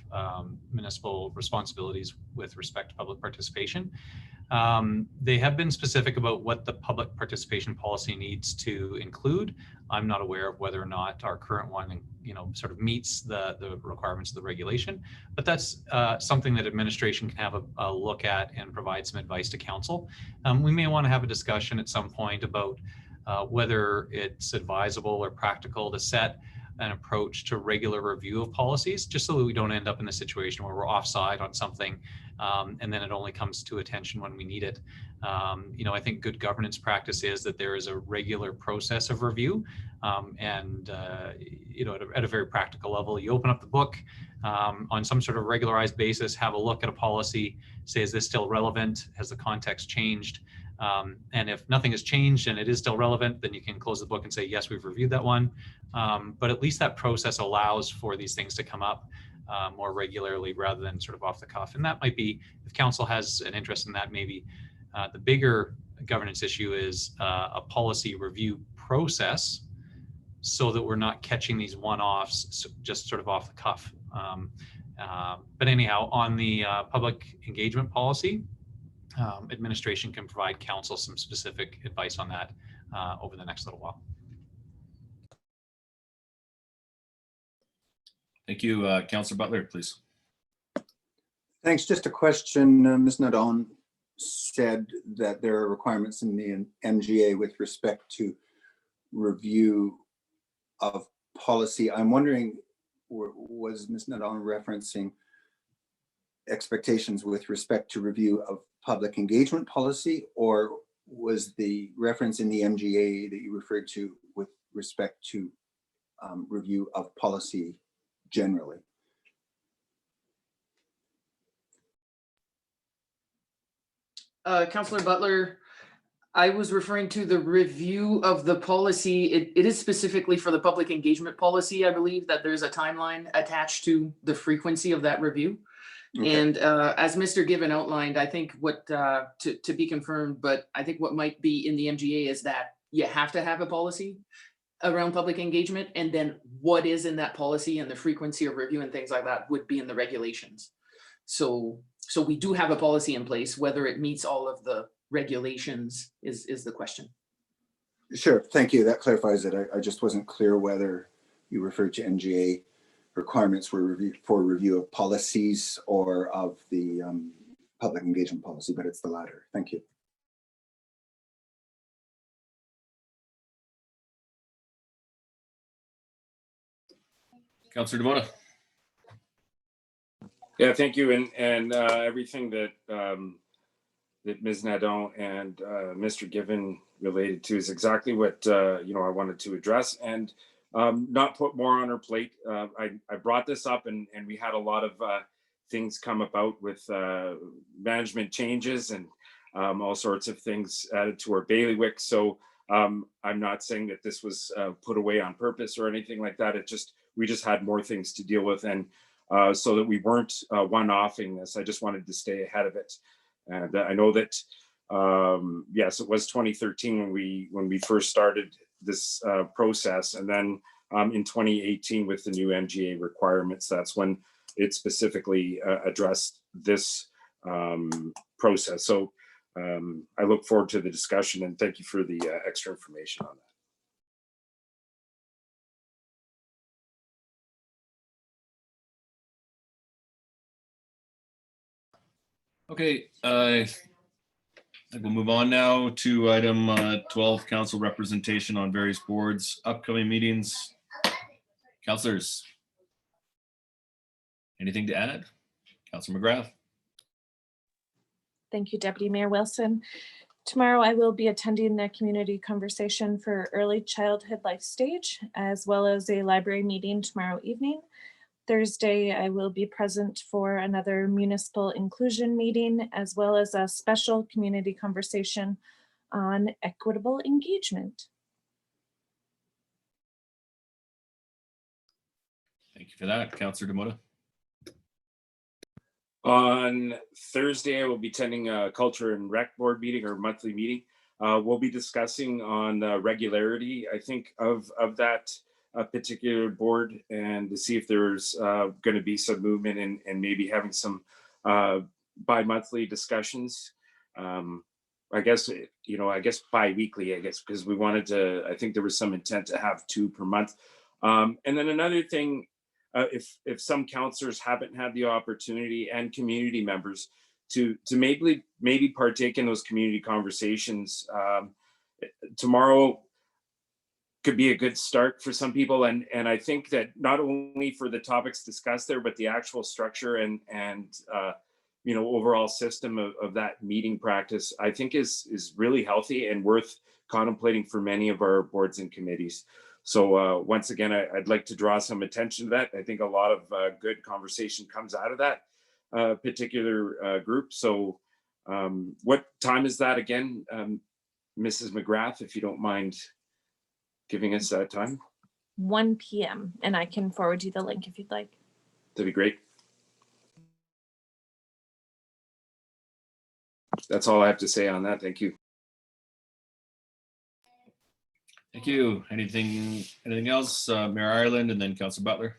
S3: municipal responsibilities with respect to public participation. They have been specific about what the public participation policy needs to include. I'm not aware of whether or not our current one, sort of meets the requirements of the regulation, but that's something that administration can have a look at and provide some advice to council. We may want to have a discussion at some point about whether it's advisable or practical to set an approach to regular review of policies, just so that we don't end up in a situation where we're offside on something and then it only comes to attention when we need it. I think good governance practice is that there is a regular process of review, and at a very practical level, you open up the book on some sort of regularized basis, have a look at a policy, say, is this still relevant? Has the context changed? And if nothing has changed and it is still relevant, then you can close the book and say, yes, we've reviewed that one. But at least that process allows for these things to come up more regularly rather than sort of off the cuff. And that might be, if council has an interest in that, maybe the bigger governance issue is a policy review process so that we're not catching these one-offs just sort of off the cuff. But anyhow, on the public engagement policy, administration can provide council some specific advice on that over the next little while.
S1: Thank you. Councillor Butler, please.
S8: Thanks. Just a question. Ms. Nadon said that there are requirements in the MGA with respect to review of policy. I'm wondering, was Ms. Nadon referencing expectations with respect to review of public engagement policy, or was the reference in the MGA that you referred to with respect to review of policy generally?
S10: Councillor Butler, I was referring to the review of the policy. It is specifically for the public engagement policy. I believe that there's a timeline attached to the frequency of that review. Okay. And as Mr. Given outlined, I think what to be confirmed, but I think what might be in the MGA is that you have to have a policy around public engagement, and then what is in that policy and the frequency of review and things like that would be in the regulations. So we do have a policy in place. Whether it meets all of the regulations is the question.
S8: Sure, thank you. That clarifies it. I just wasn't clear whether you referred to MGA requirements for review of policies or of the public engagement policy, but it's the latter. Thank you.
S1: Councillor Demota.
S2: Yeah, thank you. And everything that that Ms. Nadon and Mr. Given related to is exactly what I wanted to address and not put more on her plate. I brought this up and we had a lot of things come about with management changes and all sorts of things added to our bailiwick. So I'm not saying that this was put away on purpose or anything like that. We just had more things to deal with, and so that we weren't one-offing this. I just wanted to stay ahead of it. And I know that, yes, it was 2013 when we first started this process. And then in 2018 with the new MGA requirements, that's when it specifically addressed this process. So I look forward to the discussion, and thank you for the extra information on that.
S1: Okay, I think we'll move on now to item 12, council representation on various boards, upcoming meetings. Councillors, anything to add? Councillor McGrath?
S6: Thank you, Deputy Mayor Wilson. Tomorrow I will be attending the community conversation for early childhood life stage, as well as a library meeting tomorrow evening. Thursday, I will be present for another municipal inclusion meeting, as well as a special community conversation on equitable engagement.
S1: Thank you for that. Councillor Demota?
S2: On Thursday, I will be attending a Culture and Rec Board meeting or monthly meeting. We'll be discussing on regularity, I think, of that particular board, and to see if there's going to be some movement and maybe having some bi-monthly discussions. I guess, I guess bi-weekly, because we wanted to, I think there was some intent to have 2 per month. And then another thing, if some councillors haven't had the opportunity, and community members, to maybe partake in those community conversations, tomorrow could be a good start for some people. And I think that not only for the topics discussed there, but the actual structure and overall system of that meeting practice, I think is really healthy and worth contemplating for many of our boards and committees. So once again, I'd like to draw some attention to that. I think a lot of good conversation comes out of that particular group. So what time is that again, Mrs. McGrath, if you don't mind giving us that time?
S6: 1 p.m. and I can forward you the link if you'd like.
S2: That'd be great. That's all I have to say on that. Thank you.
S1: Thank you. Anything else? Mayor Ireland and then Councillor Butler.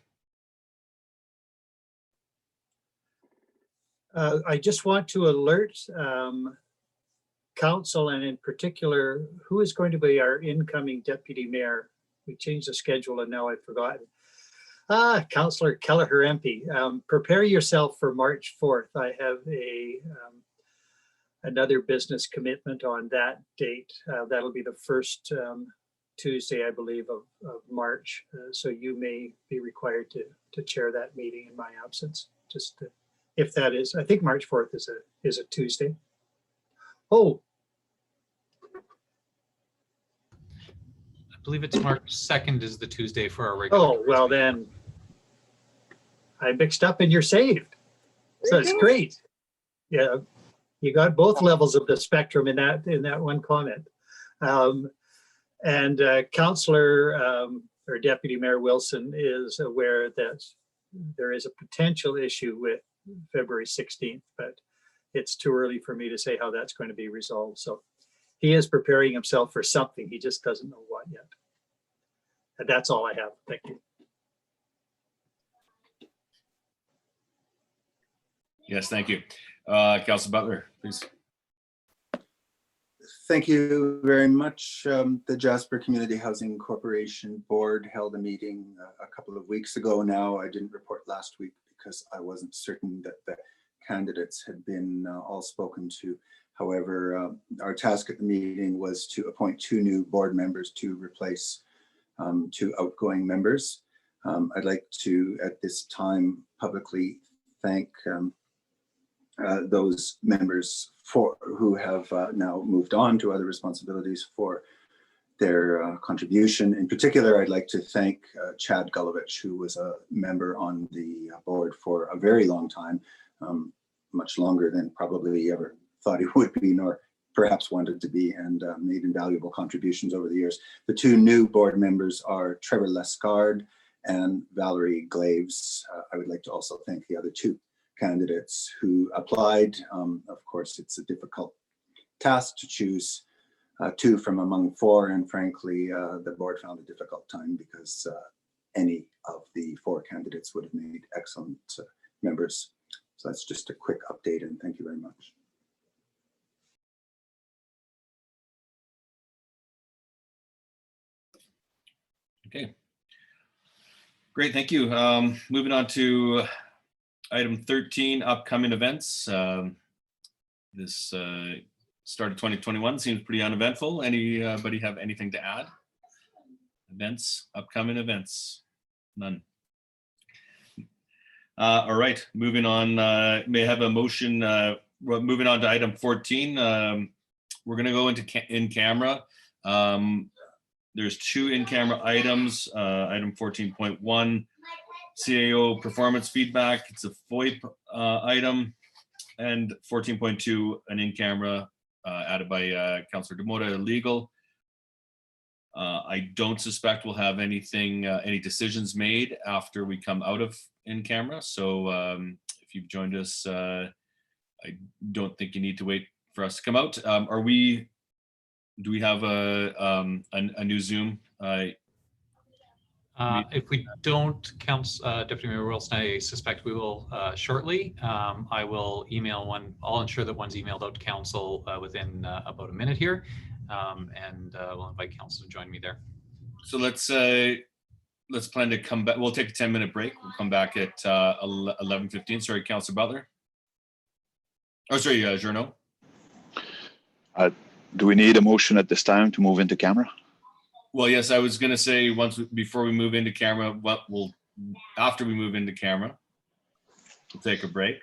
S5: I just want to alert council, and in particular, who is going to be our incoming deputy mayor. We changed the schedule and now I've forgotten. Councillor Kelleher MP. Prepare yourself for March 4th. I have another business commitment on that date. That'll be the first Tuesday, I believe, of March. So you may be required to chair that meeting in my absence. Just if that is, I think March 4th is a Tuesday. Oh,
S3: I believe it's March 2nd is the Tuesday for our regular.
S5: oh, well then, I mixed up and you're saved. So it's great. Yeah, you got both levels of the spectrum in that one comment. And Councillor or Deputy Mayor Wilson is aware that there is a potential issue with February 16th, but it's too early for me to say how that's going to be resolved. So he is preparing himself for something. He just doesn't know what yet. And that's all I have. Thank you.
S1: Yes, thank you. Councillor Butler, please.
S8: Thank you very much. The Jasper Community Housing Corporation Board held a meeting a couple of weeks ago now. I didn't report last week because I wasn't certain that the candidates had been all spoken to. However, our task at the meeting was to appoint 2 new board members to replace 2 outgoing members. I'd like to, at this time, publicly thank those members who have now moved on to other responsibilities for their contribution. In particular, I'd like to thank Chad Gulovich, who was a member on the board for a very long time, much longer than probably he ever thought he would be, nor perhaps wanted to be, and made invaluable contributions over the years. The 2 new board members are Trevor Lescard and Valerie Glaves. I would like to also thank the other 2 candidates who applied. Of course, it's a difficult task to choose 2 from among 4, and frankly, the board found a difficult time because any of the 4 candidates would have made excellent members. So that's just a quick update, and thank you very much.
S1: Okay. Great, thank you. Moving on to item 13, upcoming events. This start of 2021 seems pretty uneventful. Anybody have anything to add? Events, upcoming events. None. All right, moving on, may I have a motion, moving on to item 14. We're gonna go into in camera. There's two in-camera items, item 14.1, CAO performance feedback. It's a FOIP item. And 14.2, an in-camera added by Councillor Demota, legal. I don't suspect we'll have anything, any decisions made after we come out of in-camera. So if you've joined us, I don't think you need to wait for us to come out. Do we have a new Zoom?
S3: If we don't, Deputy Mayor Wilson, I suspect we will shortly. I will email one. I'll ensure that one's emailed out to council within about a minute here, and we'll invite council to join me there.
S1: So let's plan to come back. We'll take a 10-minute break. We'll come back at 11:15. Sorry, Councillor Butler. Oh, sorry, Journo.
S4: Do we need a motion at this time to move into camera?
S1: Well, yes, I was going to say before we move into camera, after we move into camera, we'll take a break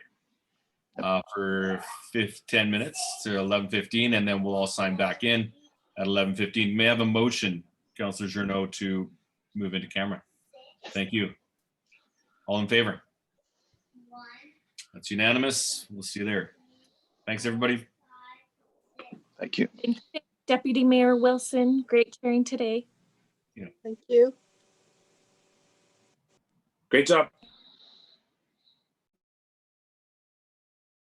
S1: for 10 minutes to 11:15, and then we'll all sign back in at 11:15. May I have a motion, Councillor Journo, to move into camera? Thank you. All in favor? That's unanimous. We'll see you there. Thanks, everybody.
S4: Thank you.
S6: Thank you, Deputy Mayor Wilson. Great hearing today.
S9: Thank you.
S2: Great job.